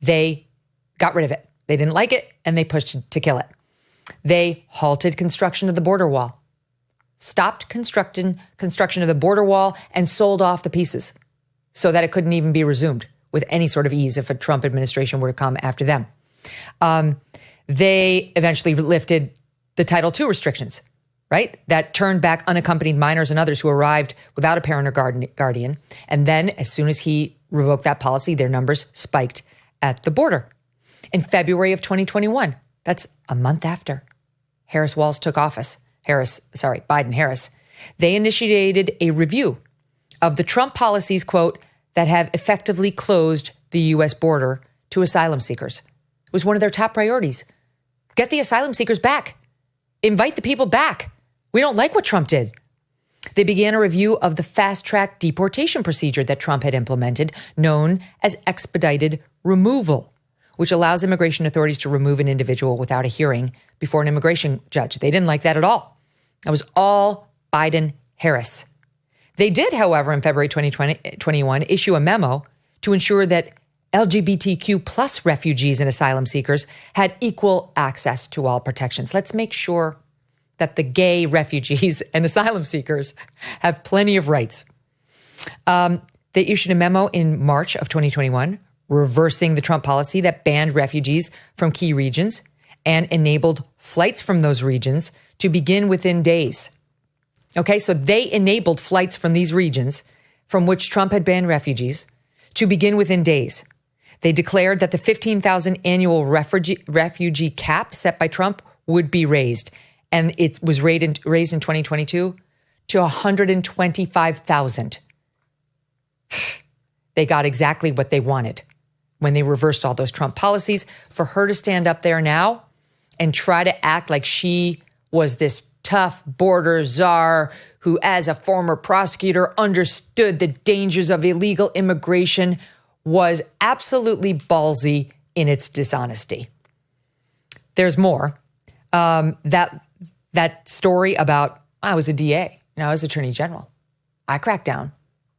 They got rid of it. They didn't like it, and they pushed to kill it. They halted construction of the border wall, stopped construction of the border wall, and sold off the pieces so that it couldn't even be resumed with any sort of ease if a Trump administration were to come after them. They eventually lifted the Title II restrictions, right? That turned back unaccompanied minors and others who arrived without a parent or guardian. And then as soon as he revoked that policy, their numbers spiked at the border. In February of 2021, that's a month after Harris-Walz took office, Biden-Harris, they initiated a review of the Trump policies, quote, that have effectively closed the U.S. border to asylum seekers. It was one of their top priorities. Get the asylum seekers back. Invite the people back. We don't like what Trump did. They began a review of the fast-track deportation procedure that Trump had implemented, known as expedited removal, which allows immigration authorities to remove an individual without a hearing before an immigration judge. They didn't like that at all. That was all Biden-Harris. They did, however, in February 2021, issue a memo to ensure that LGBTQ plus refugees and asylum seekers had equal access to all protections. Let's make sure that the gay refugees and asylum seekers have plenty of rights. They issued a memo in March of 2021, reversing the Trump policy that banned refugees from key regions and enabled flights from those regions to begin within days. Okay, so they enabled flights from these regions from which Trump had banned refugees to begin within days. They declared that the 15,000 annual refugee cap set by Trump would be raised, and it was raised in 2022 to 125,000. They got exactly what they wanted when they reversed all those Trump policies. For her to stand up there now and try to act like she was this tough border czar who, as a former prosecutor, understood the dangers of illegal immigration was absolutely ballsy in its dishonesty. There's more. That story about, I was a DA, I was Attorney General. I cracked down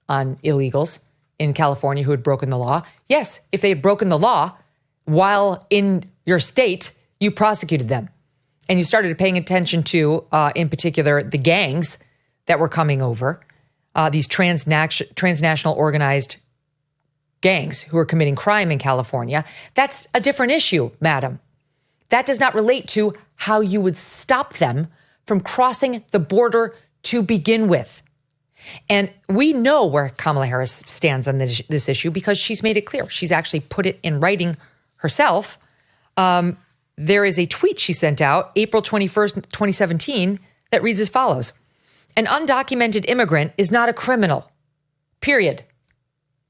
on illegals in California who had broken the law. Yes, if they had broken the law while in your state, you prosecuted them. And you started paying attention to, in particular, the gangs that were coming over, these transnational organized gangs who are committing crime in California. That's a different issue, madam. That does not relate to how you would stop them from crossing the border to begin with. And we know where Kamala Harris stands on this issue because she's made it clear. She's actually put it in writing herself. There is a tweet she sent out April 21st, 2017, that reads as follows. An undocumented immigrant is not a criminal, period.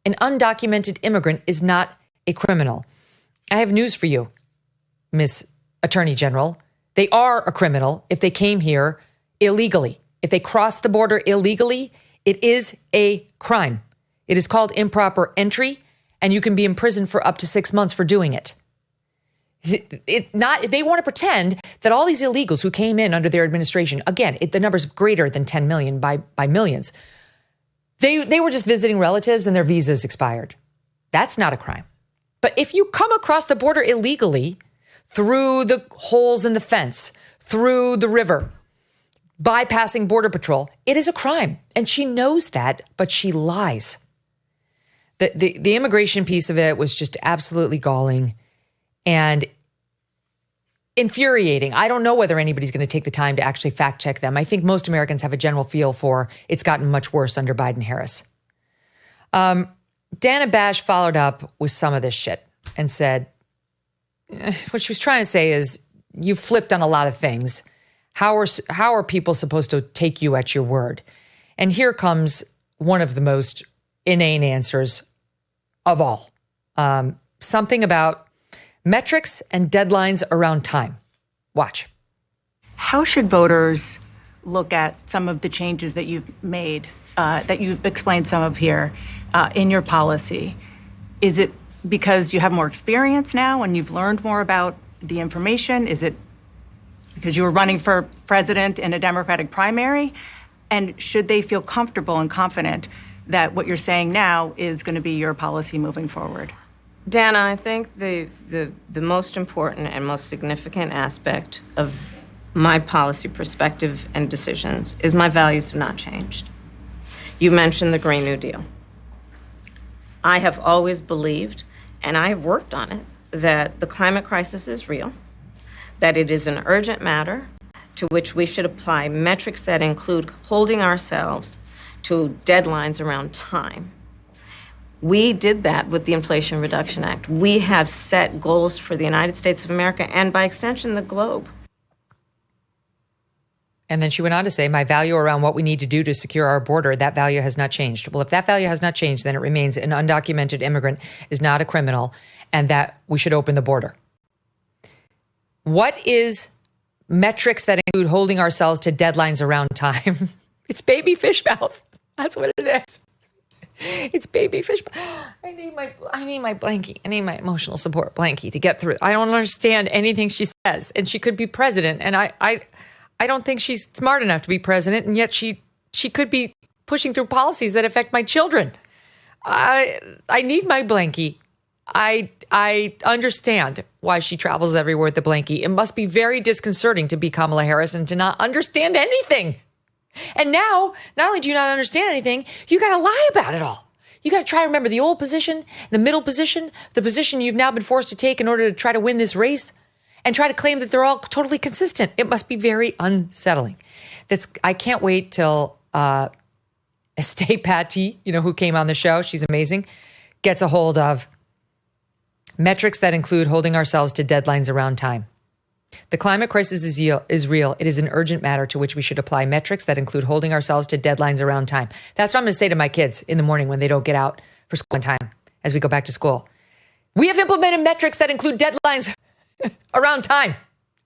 An undocumented immigrant is not a criminal. I have news for you, Miss Attorney General. They are a criminal if they came here illegally. If they crossed the border illegally, it is a crime. It is called improper entry, and you can be imprisoned for up to 6 months for doing it. They want to pretend that all these illegals who came in under their administration, again, the number's greater than 10 million by millions. They were just visiting relatives and their visas expired. That's not a crime. But if you come across the border illegally, through the holes in the fence, through the river, bypassing Border Patrol, it is a crime. And she knows that, but she lies. The immigration piece of it was just absolutely galling and infuriating. I don't know whether anybody's going to take the time to actually fact check them. I think most Americans have a general feel for it's gotten much worse under Biden-Harris. Dana Bash followed up with some of this shit and said, what she was trying to say is, you flipped on a lot of things. How are people supposed to take you at your word? And here comes one of the most inane answers of all. Something about metrics and deadlines around time. Watch. How should voters look at some of the changes that you've made, that you've explained some of here in your policy? Is it because you have more experience now and you've learned more about the information? Is it because you were running for president in a Democratic primary? And should they feel comfortable and confident that what you're saying now is going to be your policy moving forward? Dana, I think the most important and most significant aspect of my policy perspective and decisions is my values have not changed. You mentioned the Green New Deal. I have always believed, and I have worked on it, that the climate crisis is real, that it is an urgent matter to which we should apply metrics that include holding ourselves to deadlines around time. We did that with the Inflation Reduction Act. We have set goals for the United States of America and, by extension, the globe. And then she went on to say, my value around what we need to do to secure our border, that value has not changed. Well, if that value has not changed, then it remains an undocumented immigrant is not a criminal and that we should open the border. What is metrics that include holding ourselves to deadlines around time? It's baby fish mouth. That's what it is. It's baby fish. I need my blankie. I need my emotional support blankie to get through. I don't understand anything she says, and she could be president. And I don't think she's smart enough to be president, and yet she could be pushing through policies that affect my children. I need my blankie. I understand why she travels everywhere with the blankie. It must be very disconcerting to be Kamala Harris and to not understand anything. And now, not only do you not understand anything, you got to lie about it all. You got to try to remember the old position, the middle position, the position you've now been forced to take in order to try to win this race, and try to claim that they're all totally consistent. It must be very unsettling. I can't wait till Estee Patty, who came on the show, she's amazing, gets a hold of metrics that include holding ourselves to deadlines around time. The climate crisis is real. It is an urgent matter to which we should apply metrics that include holding ourselves to deadlines around time. That's what I'm going to say to my kids in the morning when they don't get out for school on time as we go back to school. We have implemented metrics that include deadlines around time,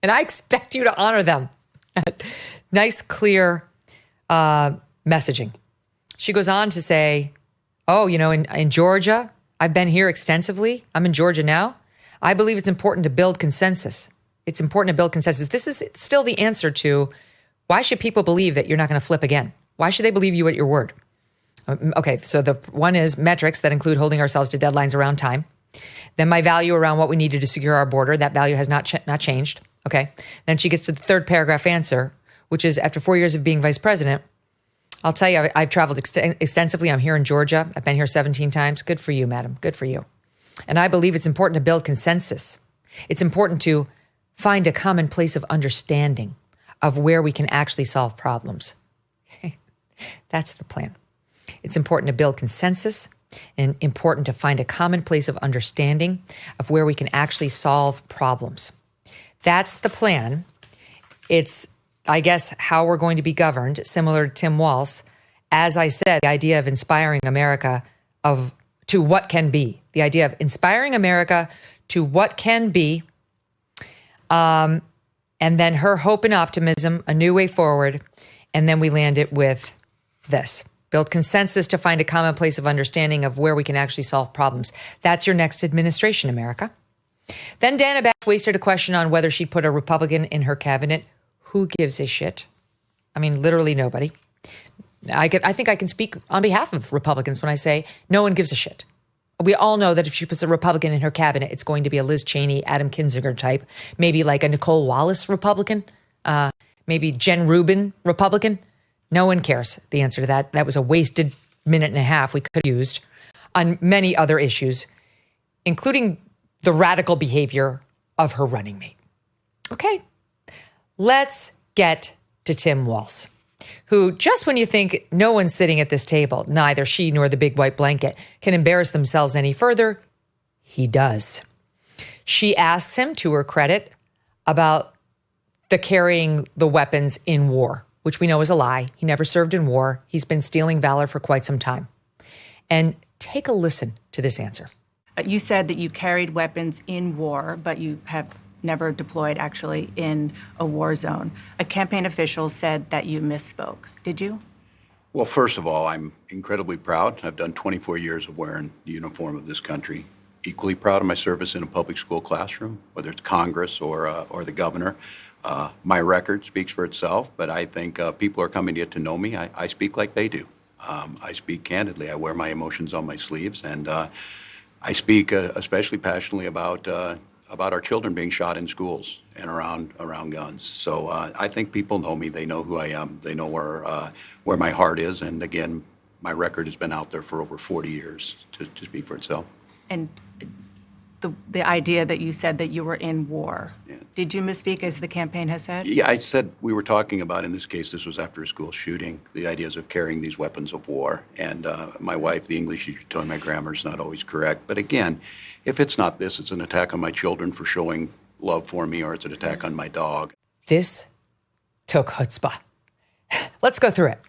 and I expect you to honor them. Nice, clear messaging. She goes on to say, in Georgia, I've been here extensively. I'm in Georgia now. I believe it's important to build consensus. It's important to build consensus. This is still the answer to why should people believe that you're not going to flip again? Why should they believe you at your word? Okay, so the one is metrics that include holding ourselves to deadlines around time. Then my value around what we needed to secure our border. That value has not changed. Okay. Then she gets to the third paragraph answer, which is after 4 years of being vice president, I'll tell you, I've traveled extensively. I'm here in Georgia. I've been here 17 times. Good for you, madam. Good for you. And I believe it's important to build consensus. It's important to find a common place of understanding of where we can actually solve problems. Okay. That's the plan. It's important to build consensus and important to find a common place of understanding of where we can actually solve problems. That's the plan. It's, I guess, how we're going to be governed, similar to Tim Walz. As I said, the idea of inspiring America to what can be. The idea of inspiring America to what can be. And then her hope and optimism, a new way forward. And then we land it with this. Build consensus to find a common place of understanding of where we can actually solve problems. That's your next administration, America. Then Dana Bash wasted a question on whether she'd put a Republican in her cabinet. Who gives a shit? I mean, literally nobody. I think I can speak on behalf of Republicans when I say no one gives a shit. We all know that if she puts a Republican in her cabinet, it's going to be a Liz Cheney, Adam Kinzinger type, maybe like a Nicole Wallace Republican, maybe Jen Rubin Republican. No one cares the answer to that. That was a wasted minute and a half we could have used on many other issues, including the radical behavior of her running mate. Okay, let's get to Tim Walz, who just when you think no one's sitting at this table, neither she nor the big white blanket can embarrass themselves any further, he does. She asks him, to her credit, about the carrying the weapons in war, which we know is a lie. He never served in war. He's been stealing valor for quite some time. And take a listen to this answer. You said that you carried weapons in war, but you have never deployed actually in a war zone. A campaign official said that you misspoke. Did you? Well, first of all, I'm incredibly proud. I've done 24 years of wearing the uniform of this country. Equally proud of my service in a public school classroom, whether it's Congress or the governor. My record speaks for itself, but I think people are coming to get to know me. I speak like they do. I speak candidly. I wear my emotions on my sleeves, and I speak especially passionately about our children being shot in schools and around guns. So I think people know me. They know who I am. They know where my heart is. And again, my record has been out there for over 40 years to speak for itself. And the idea that you said that you were in war, Yeah. Did you misspeak as the campaign has said? Yeah, I said we were talking about, in this case, this was after a school shooting, the ideas of carrying these weapons of war. And my wife, the English teacher, told me my grammar is not always correct. But again, if it's not this, it's an attack on my children for showing love for me, or it's an attack on my dog. This took chutzpah. Let's go through it.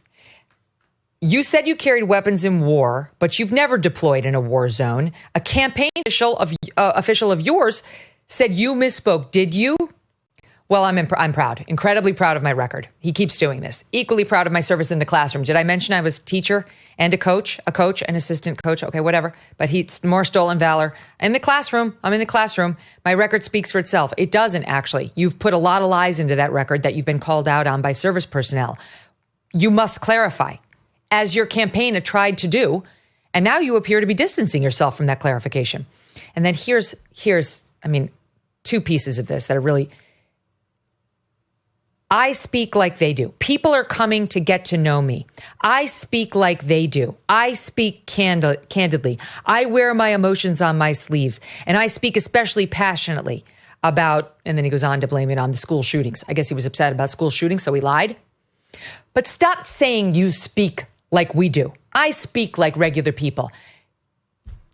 You said you carried weapons in war, but you've never deployed in a war zone. A campaign official of yours said you misspoke. Did you? Well, I'm proud, incredibly proud of my record. He keeps doing this. Equally proud of my service in the classroom. Did I mention I was teacher and a coach, an assistant coach? Okay, whatever. But he's more stolen valor. In the classroom, I'm in the classroom. My record speaks for itself. It doesn't actually. You've put a lot of lies into that record that you've been called out on by service personnel. You must clarify, as your campaign had tried to do. And now you appear to be distancing yourself from that clarification. And then here's two pieces of this that are really... I speak like they do. People are coming to get to know me. I speak like they do. I speak candidly. I wear my emotions on my sleeves. And I speak especially passionately about, and then he goes on to blame it on the school shootings. I guess he was upset about school shootings, so he lied. But stop saying you speak like we do. I speak like regular people.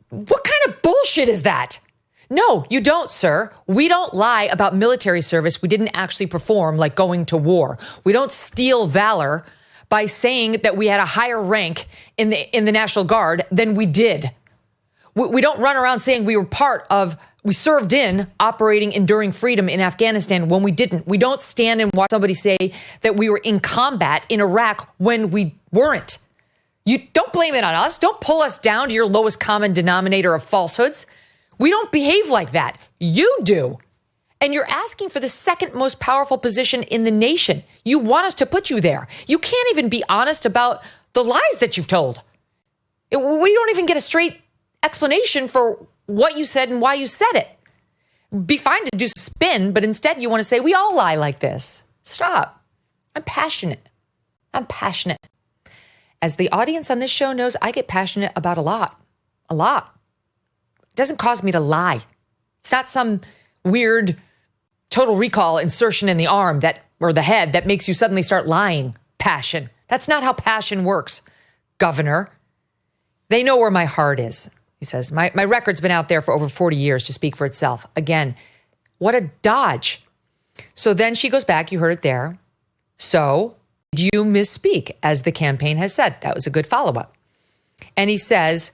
What kind of bullshit is that? No, you don't, sir. We don't lie about military service we didn't actually perform, like going to war. We don't steal valor by saying that we had a higher rank in the National Guard than we did. We don't run around saying we served in operating Enduring Freedom in Afghanistan when we didn't. We don't stand and watch somebody say that we were in combat in Iraq when we weren't. You don't blame it on us. Don't pull us down to your lowest common denominator of falsehoods. We don't behave like that. You do. And you're asking for the second most powerful position in the nation. You want us to put you there. You can't even be honest about the lies that you've told. We don't even get a straight explanation for what you said and why you said it. Be fine to do spin, but instead you want to say, we all lie like this. Stop. I'm passionate. As the audience on this show knows, I get passionate about a lot. It doesn't cause me to lie. It's not some weird total recall insertion in the arm or the head that makes you suddenly start lying. Passion. That's not how passion works, Governor. They know where my heart is, he says. My record's been out there for over 40 years to speak for itself. Again, what a dodge. So then she goes back, you heard it there. So did you misspeak, as the campaign has said? That was a good follow-up. And he says,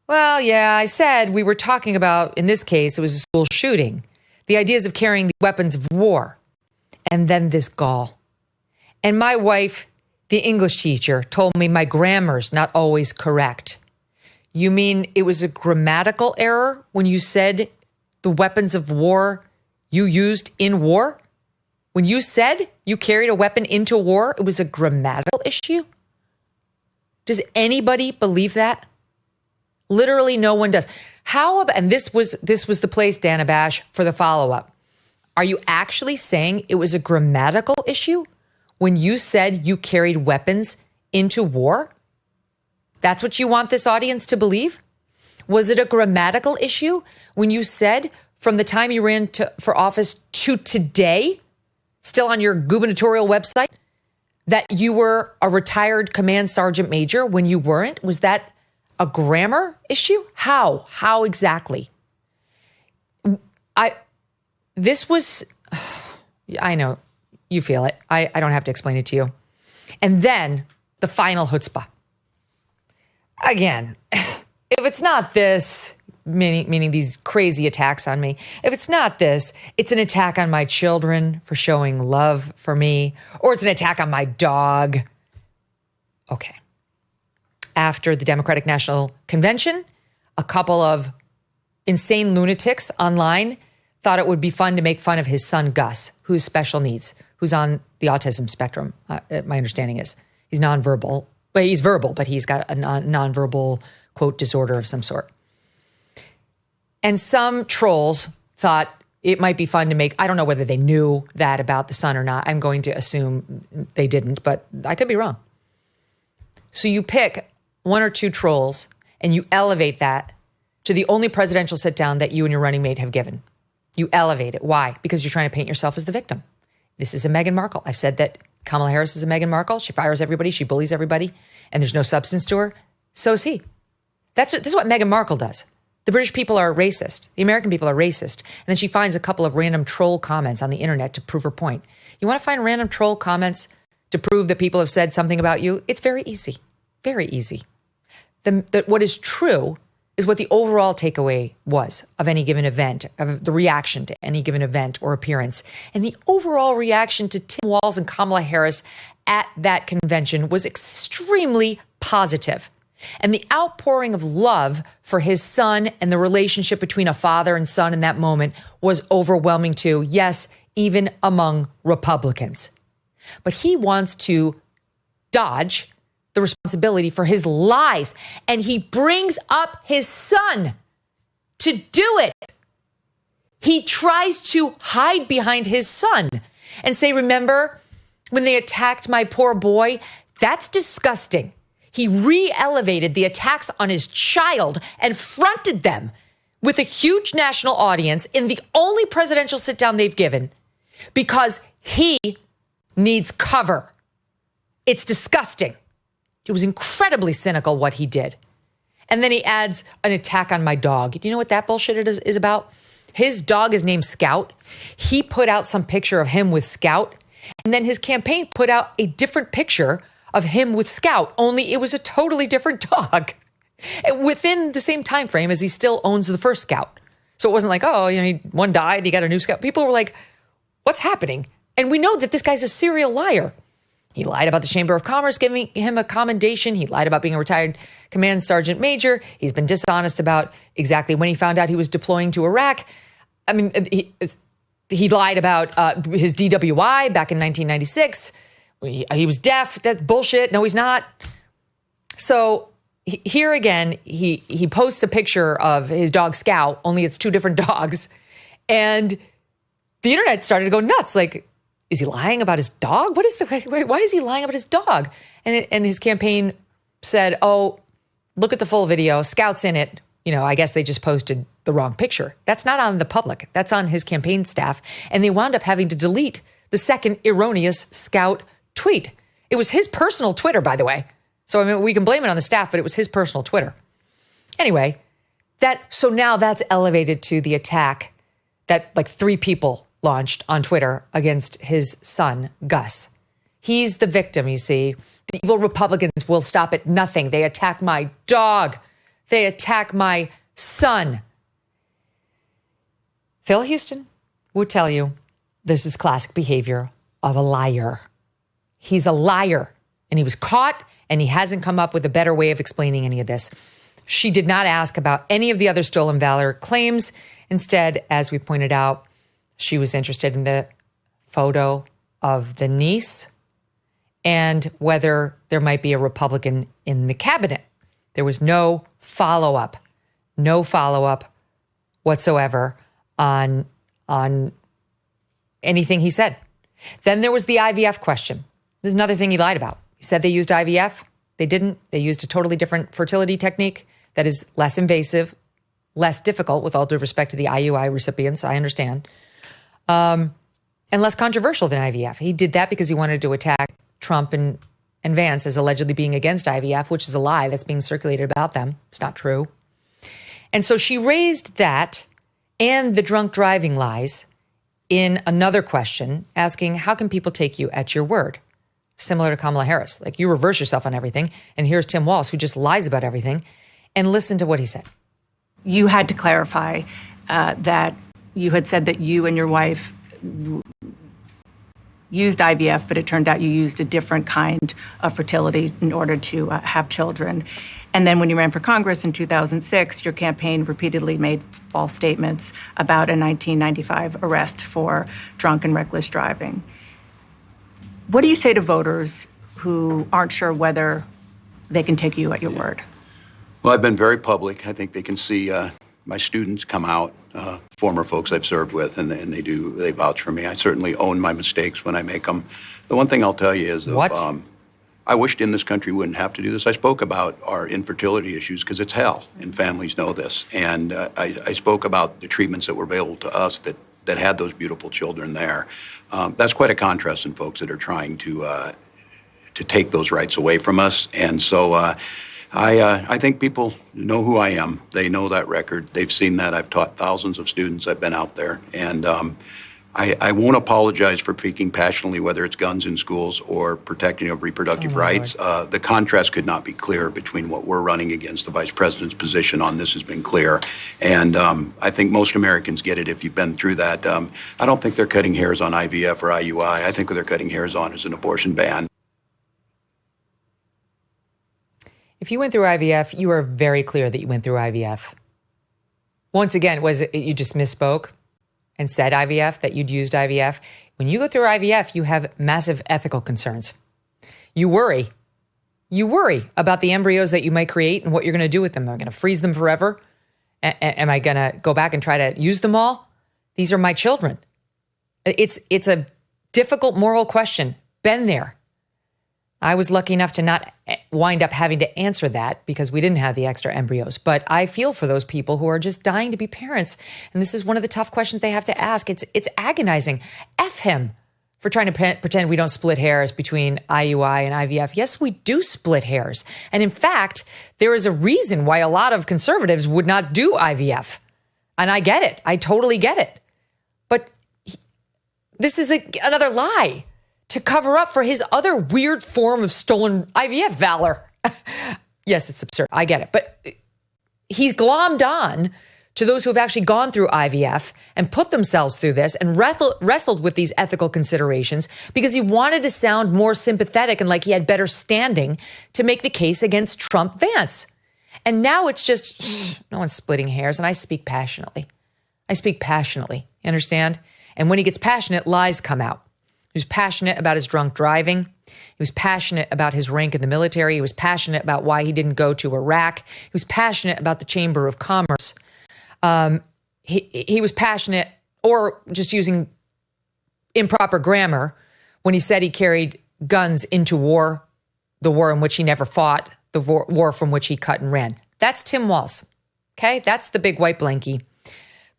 well, yeah, I said we were talking about, in this case, it was a school shooting, the ideas of carrying the weapons of war. And then this gall. And my wife, the English teacher, told me my grammar's not always correct. You mean it was a grammatical error when you said the weapons of war you used in war? When you said you carried a weapon into war, it was a grammatical issue? Does anybody believe that? Literally no one does. How about, and this was the place, Dana Bash, for the follow-up. Are you actually saying it was a grammatical issue when you said you carried weapons into war? That's what you want this audience to believe? Was it a grammatical issue when you said from the time you ran for office to today, still on your gubernatorial website, that you were a retired command sergeant major when you weren't? Was that a grammar issue? How? How exactly? I know, you feel it. I don't have to explain it to you. And then the final chutzpah. Again, if it's not this, meaning these crazy attacks on me, if it's not this, it's an attack on my children for showing love for me, or it's an attack on my dog. Okay. After the Democratic National Convention, a couple of insane lunatics online thought it would be fun to make fun of his son, Gus, who's special needs, who's on the autism spectrum. My understanding is he's nonverbal. Well, he's verbal, but he's got a nonverbal, quote, disorder of some sort. And some trolls thought it might be fun to make, I don't know whether they knew that about the son or not. I'm going to assume they didn't, but I could be wrong. So you pick one or two trolls and you elevate that to the only presidential sit down that you and your running mate have given. You elevate it. Why? Because you're trying to paint yourself as the victim. This is a Megyn Markle. I've said that Kamala Harris is a Megyn Markle. She fires everybody. She bullies everybody. And there's no substance to her. So is he. This is what Megyn Markle does. The British people are racist. The American people are racist. And then she finds a couple of random troll comments on the internet to prove her point. You want to find random troll comments to prove that people have said something about you? It's very easy. Very easy. What is true is what the overall takeaway was of any given event, of the reaction to any given event or appearance. And the overall reaction to Tim Walz and Kamala Harris at that convention was extremely positive. And the outpouring of love for his son and the relationship between a father and son in that moment was overwhelming too. Yes, even among Republicans. But he wants to dodge the responsibility for his lies. And he brings up his son to do it. He tries to hide behind his son and say, remember when they attacked my poor boy? That's disgusting. He re-elevated the attacks on his child and fronted them with a huge national audience in the only presidential sit-down they've given because he needs cover. It's disgusting. It was incredibly cynical what he did. And then he adds an attack on my dog. Do you know what that bullshit is about? His dog is named Scout. He put out some picture of him with Scout. And then his campaign put out a different picture of him with Scout, only it was a totally different dog within the same time frame as he still owns the first Scout. So it wasn't like, oh, one died, he got a new Scout. People were like, what's happening? And we know that this guy's a serial liar. He lied about the Chamber of Commerce giving him a commendation. He lied about being a retired command sergeant major. He's been dishonest about exactly when he found out he was deploying to Iraq. I mean, he lied about his DWI back in 1996. He was deaf. That's bullshit. No, he's not. So here again, he posts a picture of his dog Scout, only it's two different dogs. And the internet started to go nuts. Like, is he lying about his dog? Why is he lying about his dog? And his campaign said, oh, look at the full video. Scout's in it. I guess they just posted the wrong picture. That's not on the public. That's on his campaign staff. And they wound up having to delete the second erroneous Scout tweet. It was his personal Twitter, by the way. So, we can blame it on the staff, but it was his personal Twitter. Anyway, so now that's elevated to the attack that like 3 people launched on Twitter against his son, Gus. He's the victim, you see. The evil Republicans will stop at nothing. They attack my dog. They attack my son. Phil Houston would tell you this is classic behavior of a liar. He's a liar, and he was caught, and he hasn't come up with a better way of explaining any of this. She did not ask about any of the other stolen valor claims. Instead, as we pointed out, she was interested in the photo of the niece and whether there might be a Republican in the cabinet. There was no follow-up whatsoever on anything he said. Then there was the IVF question. There's another thing he lied about. He said they used IVF. They didn't. They used a totally different fertility technique that is less invasive, less difficult, with all due respect to the IUI recipients, I understand, and less controversial than IVF. He did that because he wanted to attack Trump and Vance as allegedly being against IVF, which is a lie that's being circulated about them. It's not true. And so she raised that and the drunk driving lies in another question, asking, how can people take you at your word? Similar to Kamala Harris. Like, you reverse yourself on everything. And here's Tim Walz, who just lies about everything. And listen to what he said. You had to clarify that you had said that you and your wife used IVF, but it turned out you used a different kind of fertility in order to have children. And then when you ran for Congress in 2006, your campaign repeatedly made false statements about a 1995 arrest for drunk and reckless driving. What do you say to voters who aren't sure whether they can take you at your word? Well, I've been very public. I think they can see my students come out, former folks I've served with, and they vouch for me. I certainly own my mistakes when I make them. The one thing I'll tell you is I wished in this country wouldn't have to do this. I spoke about our infertility issues because it's hell, and families know this. And I spoke about the treatments that were available to us that had those beautiful children there. That's quite a contrast in folks that are trying to take those rights away from us. And so I think people know who I am. They know that record. They've seen that. I've taught thousands of students. I've been out there. And I won't apologize for speaking passionately, whether it's guns in schools or protecting of reproductive rights. The contrast could not be clearer between what we're running against. The vice president's position on this has been clear. And I think most Americans get it if you've been through that. I don't think they're cutting hairs on IVF or IUI. I think what they're cutting hairs on is an abortion ban. If you went through IVF, you are very clear that you went through IVF. Once again, was it you just misspoke and said IVF, that you'd used IVF? When you go through IVF, you have massive ethical concerns. You worry. You worry about the embryos that you might create and what you're going to do with them. Am I going to freeze them forever? Am I going to go back and try to use them all? These are my children. It's a difficult moral question. Been there. I was lucky enough to not wind up having to answer that because we didn't have the extra embryos. But I feel for those people who are just dying to be parents. And this is one of the tough questions they have to ask. It's agonizing. F him for trying to pretend we don't split hairs between IUI and IVF. Yes, we do split hairs. And in fact, there is a reason why a lot of conservatives would not do IVF. And I get it. I totally get it. But this is another lie to cover up for his other weird form of stolen IVF valor. Yes, it's absurd. I get it. But he's glommed on to those who have actually gone through IVF and put themselves through this and wrestled with these ethical considerations because he wanted to sound more sympathetic and like he had better standing to make the case against Trump Vance. And now it's just, no one's splitting hairs. And I speak passionately. You understand? And when he gets passionate, lies come out. He was passionate about his drunk driving. He was passionate about his rank in the military. He was passionate about why he didn't go to Iraq. He was passionate about the Chamber of Commerce. He was passionate, or just using improper grammar, when he said he carried guns into war, the war in which he never fought, the war from which he cut and ran. That's Tim Walz. Okay? That's the big white blankie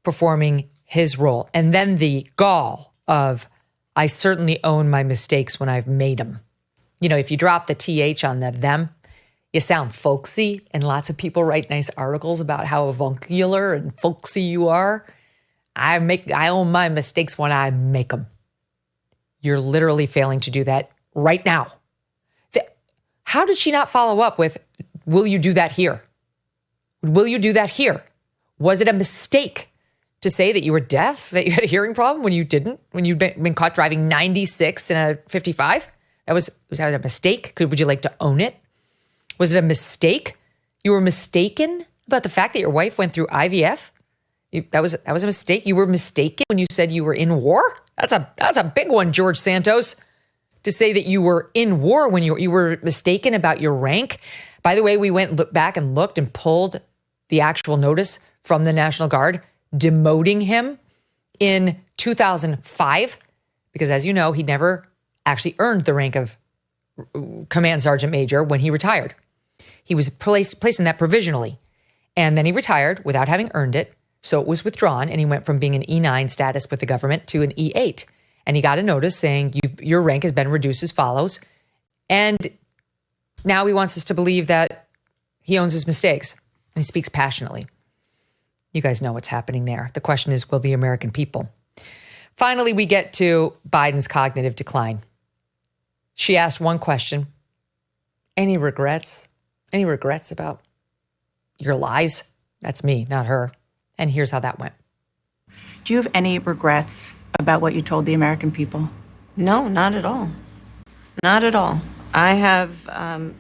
performing his role. And then the gall of, I certainly own my mistakes when I've made them. You know, if you drop the TH on the them, you sound folksy, and lots of people write nice articles about how avuncular and folksy you are. I own my mistakes when I make them. You're literally failing to do that right now. How did she not follow up with, will you do that here? Will you do that here? Was it a mistake to say that you were deaf, that you had a hearing problem when you didn't, when you'd been caught driving 96 in a 55? Was that a mistake? Would you like to own it? Was it a mistake? You were mistaken about the fact that your wife went through IVF? That was a mistake. You were mistaken when you said you were in war? That's a big one, George Santos. To say that you were in war when you were mistaken about your rank. By the way, we went back and looked and pulled the actual notice from the National Guard demoting him in 2005, because as you know, he never actually earned the rank of Command Sergeant Major when he retired. He was placed in that provisionally, and then he retired without having earned it, so it was withdrawn, and he went from being an E9 status with the government to an E8, and he got a notice saying your rank has been reduced as follows, and now he wants us to believe that he owns his mistakes, and he speaks passionately. You guys know what's happening there. The question is, will the American people? Finally, we get to Biden's cognitive decline. She asked one question. Any regrets? Any regrets about your lies? That's me, not her. And here's how that went. Do you have any regrets about what you told the American people? No, not at all. Not at all. I have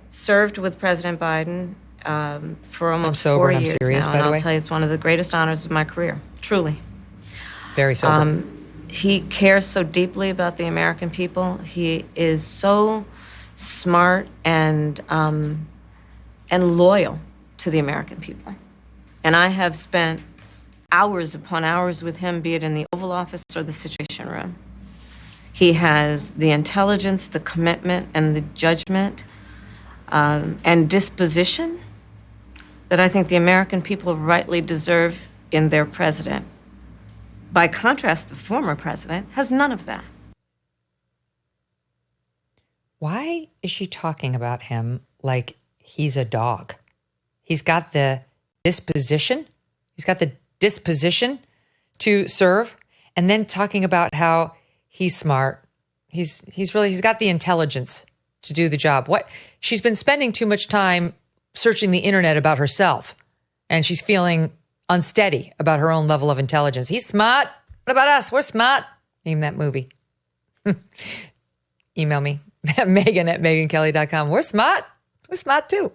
served with President Biden for almost 4 years serious, now, by and the way. I'll tell you, it's one of the greatest honors of my career, truly. Very sober. He cares so deeply about the American people. He is so smart and loyal to the American people. And I have spent hours upon hours with him, be it in the Oval Office or the Situation Room. He has the intelligence, the commitment, and the judgment and disposition that I think the American people rightly deserve in their president. By contrast, the former president has none of that. Why is she talking about him like he's a dog? He's got the disposition. He's got the disposition to serve. and then talking about how he's smart. He's got the intelligence to do the job. She's been spending too much time searching the internet about herself, and she's feeling unsteady about her own level of intelligence. He's smart. What about us? We're smart. Name that movie. Email me, Megyn at MegynKelly.com. We're smart. We're smart too.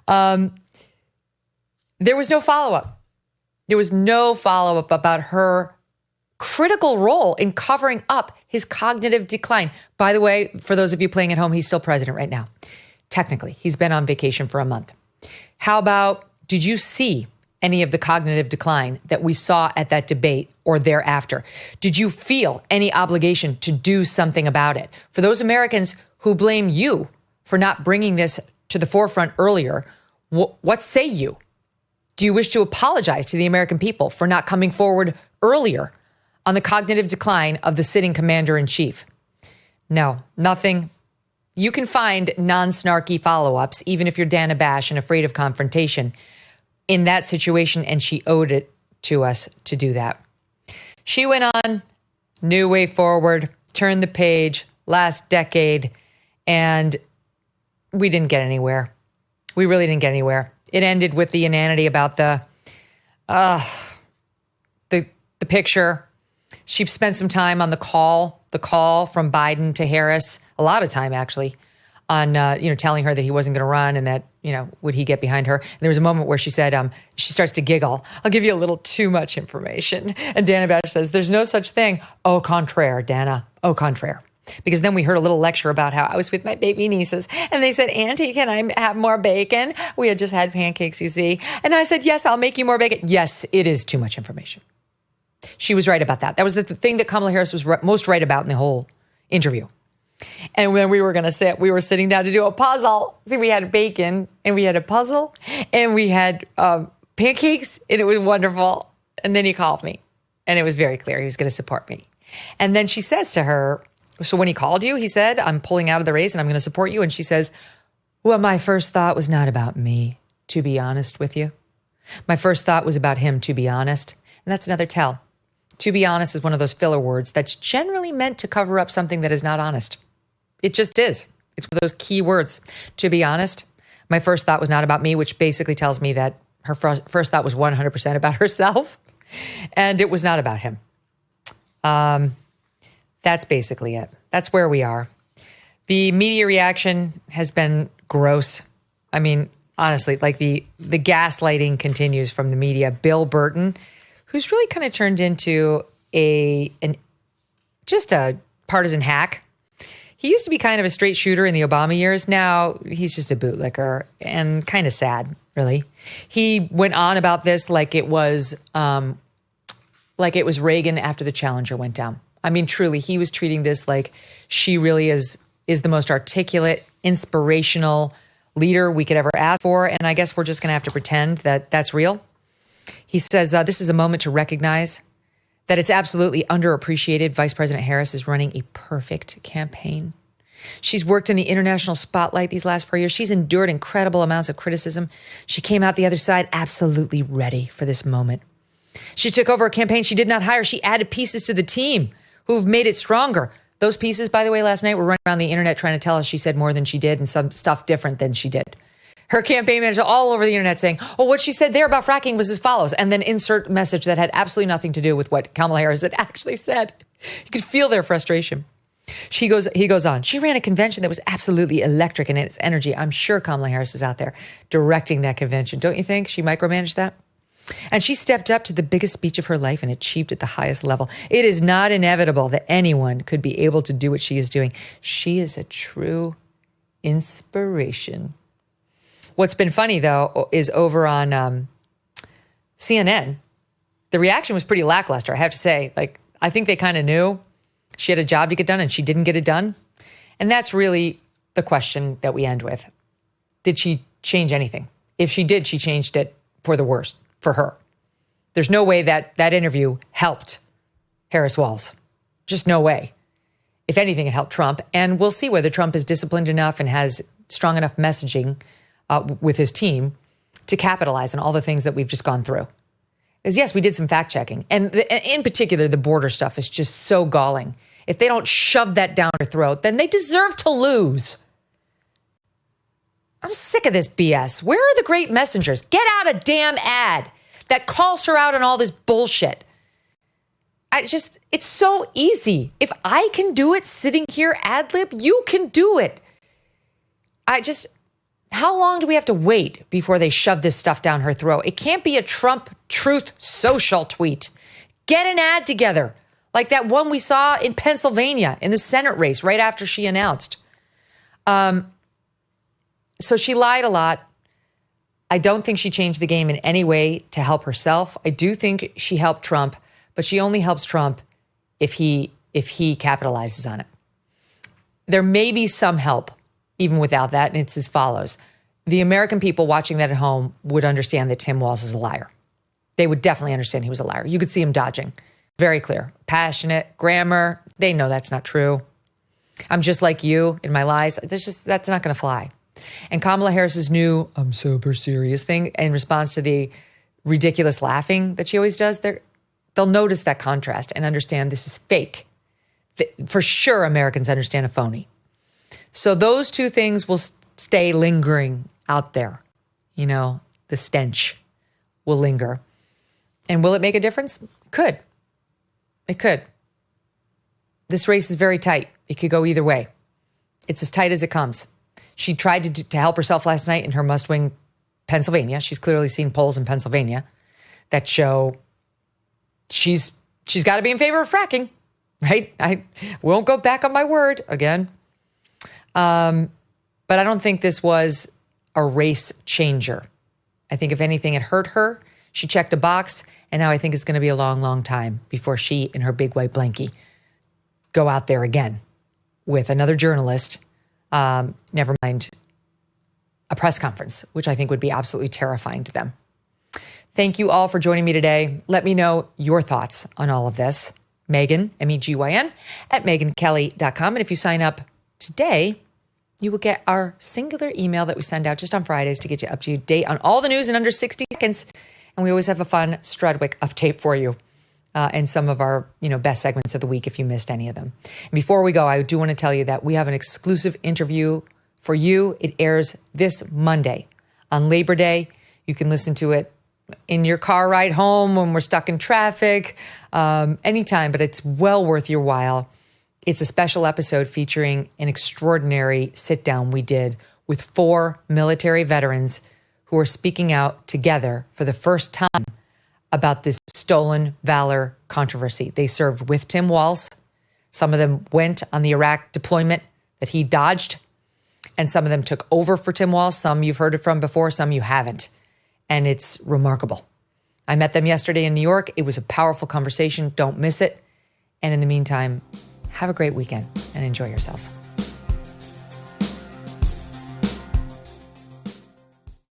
There was no follow-up. There was no follow-up about her critical role in covering up his cognitive decline. By the way, for those of you playing at home, he's still president right now. Technically, he's been on vacation for a month. How about, did you see any of the cognitive decline that we saw at that debate or thereafter? Did you feel any obligation to do something about it? For those Americans who blame you for not bringing this to the forefront earlier, what say you? Do you wish to apologize to the American people for not coming forward earlier on the cognitive decline of the sitting commander-in-chief? No, nothing. You can find non-snarky follow-ups, even if you're Dana Bash and afraid of confrontation, in that situation, and she owed it to us to do that. She went on, new way forward, turned the page, last decade, and we didn't get anywhere. We really didn't get anywhere. It ended with the inanity about the picture. She spent some time on the call from Biden to Harris, a lot of time actually, on telling her that he wasn't going to run and that would he get behind her. And there was a moment where she said she starts to giggle. I'll give you a little too much information. And Dana Bash says, "There's no such thing. Au contraire, Dana. Au contraire." Because then we heard a little lecture about how I was with my baby nieces and they said, "Auntie, can I have more bacon?" We had just had pancakes, you see. And I said, "Yes, I'll make you more bacon." Yes, it is too much information. She was right about that. That was the thing that Kamala Harris was most right about in the whole interview. And when we were going to sit, we were sitting down to do a puzzle. See, we had bacon and we had a puzzle and we had pancakes and it was wonderful. And then he called me and it was very clear he was going to support me. And then she says to her, "So when he called you, he said, I'm pulling out of the race and I'm going to support you." And she says, "Well, my first thought was not about me, to be honest with you. My first thought was about him, to be honest." And that's another tell. To be honest is one of those filler words that's generally meant to cover up something that is not honest. It just is. It's one of those key words. To be honest, my first thought was not about me, which basically tells me that her first thought was 100% about herself, and it was not about him. That's basically it. That's where we are. The media reaction has been gross. I mean, honestly, like the gaslighting continues from the media. Bill Burton, who's really kind of turned into just a partisan hack. He used to be kind of a straight shooter in the Obama years. Now he's just a bootlicker and kind of sad, really. He went on about this like it was Reagan after the Challenger went down. I mean, truly, he was treating this like she really is the most articulate, inspirational leader we could ever ask for. And I guess we're just going to have to pretend that that's real. He says, this is a moment to recognize that it's absolutely underappreciated. Vice President Harris is running a perfect campaign. She's worked in the international spotlight these last 4 years. She's endured incredible amounts of criticism. She came out the other side absolutely ready for this moment. She took over a campaign she did not hire. She added pieces to the team who've made it stronger. Those pieces, by the way, last night were running around the internet trying to tell us she said more than she did and some stuff different than she did. Her campaign manager all over the internet saying, "Oh, what she said there about fracking was as follows," and then insert message that had absolutely nothing to do with what Kamala Harris had actually said. You could feel their frustration. He goes on. She ran a convention that was absolutely electric in its energy. I'm sure Kamala Harris was out there directing that convention. Don't you think she micromanaged that? And she stepped up to the biggest speech of her life and achieved at the highest level. It is not inevitable that anyone could be able to do what she is doing. She is a true inspiration. What's been funny, though, is over on CNN, the reaction was pretty lackluster, I have to say. Like, I think they kind of knew she had a job to get done and she didn't get it done. And that's really the question that we end with. Did she change anything? If she did, she changed it for the worst for her. There's no way that interview helped Harris-Walz. Just no way. If anything, it helped Trump. And we'll see whether Trump is disciplined enough and has strong enough messaging with his team to capitalize on all the things that we've just gone through. Because yes, we did some fact checking. And in particular, the border stuff is just so galling. If they don't shove that down her throat, then they deserve to lose. I'm sick of this BS. Where are the great messengers? Get out a damn ad that calls her out on all this bullshit. It's so easy. If I can do it sitting here ad lib, you can do it. How long do we have to wait before they shove this stuff down her throat? It can't be a Trump Truth Social tweet. Get an ad together, like that one we saw in Pennsylvania in the Senate race right after she announced. So she lied a lot. I don't think she changed the game in any way to help herself. I do think she helped Trump, but she only helps Trump if he capitalizes on it. There may be some help even without that, and it's as follows. The American people watching that at home would understand that Tim Walz is a liar. They would definitely understand he was a liar. You could see him dodging. Very clear. Passionate, grammar. They know that's not true. I'm just like you in my lies. That's not going to fly. And Kamala Harris's new "I'm sober serious" thing in response to the ridiculous laughing that she always does, they'll notice that contrast and understand this is fake. For sure, Americans understand a phony. So those two things will stay lingering out there. You know, the stench will linger. And will it make a difference? Could. It could. This race is very tight. It could go either way. It's as tight as it comes. She tried to help herself last night in her must-win Pennsylvania. She's clearly seen polls in Pennsylvania that show she's got to be in favor of fracking, right? I won't go back on my word again. But I don't think this was a race changer. I think if anything, it hurt her. She checked a box, and now I think it's going to be a long, long time before she and her big white blankie go out there again with another journalist, never mind a press conference, which I think would be absolutely terrifying to them. Thank you all for joining me today. Let me know your thoughts on all of this. Megyn, Megyn, at MegynKelly.com. And if you sign up today, you will get our singular email that we send out just on Fridays to get you up to date on all the news in under 60 seconds. And we always have a fun Strudwick update for you and some of our best segments of the week if you missed any of them. And before we go, I do want to tell you that we have an exclusive interview for you. It airs this Monday on Labor Day. You can listen to it in your car ride home when we're stuck in traffic, anytime, but it's well worth your while. It's a special episode featuring an extraordinary sit-down we did with 4 military veterans who are speaking out together for the first time about this stolen valor controversy. They served with Tim Walz. Some of them went on the Iraq deployment that he dodged, and some of them took over for Tim Walz. Some you've heard it from before, some you haven't. And it's remarkable. I met them yesterday in New York. It was a powerful conversation. Don't miss it. And in the meantime, have a great weekend and enjoy yourselves.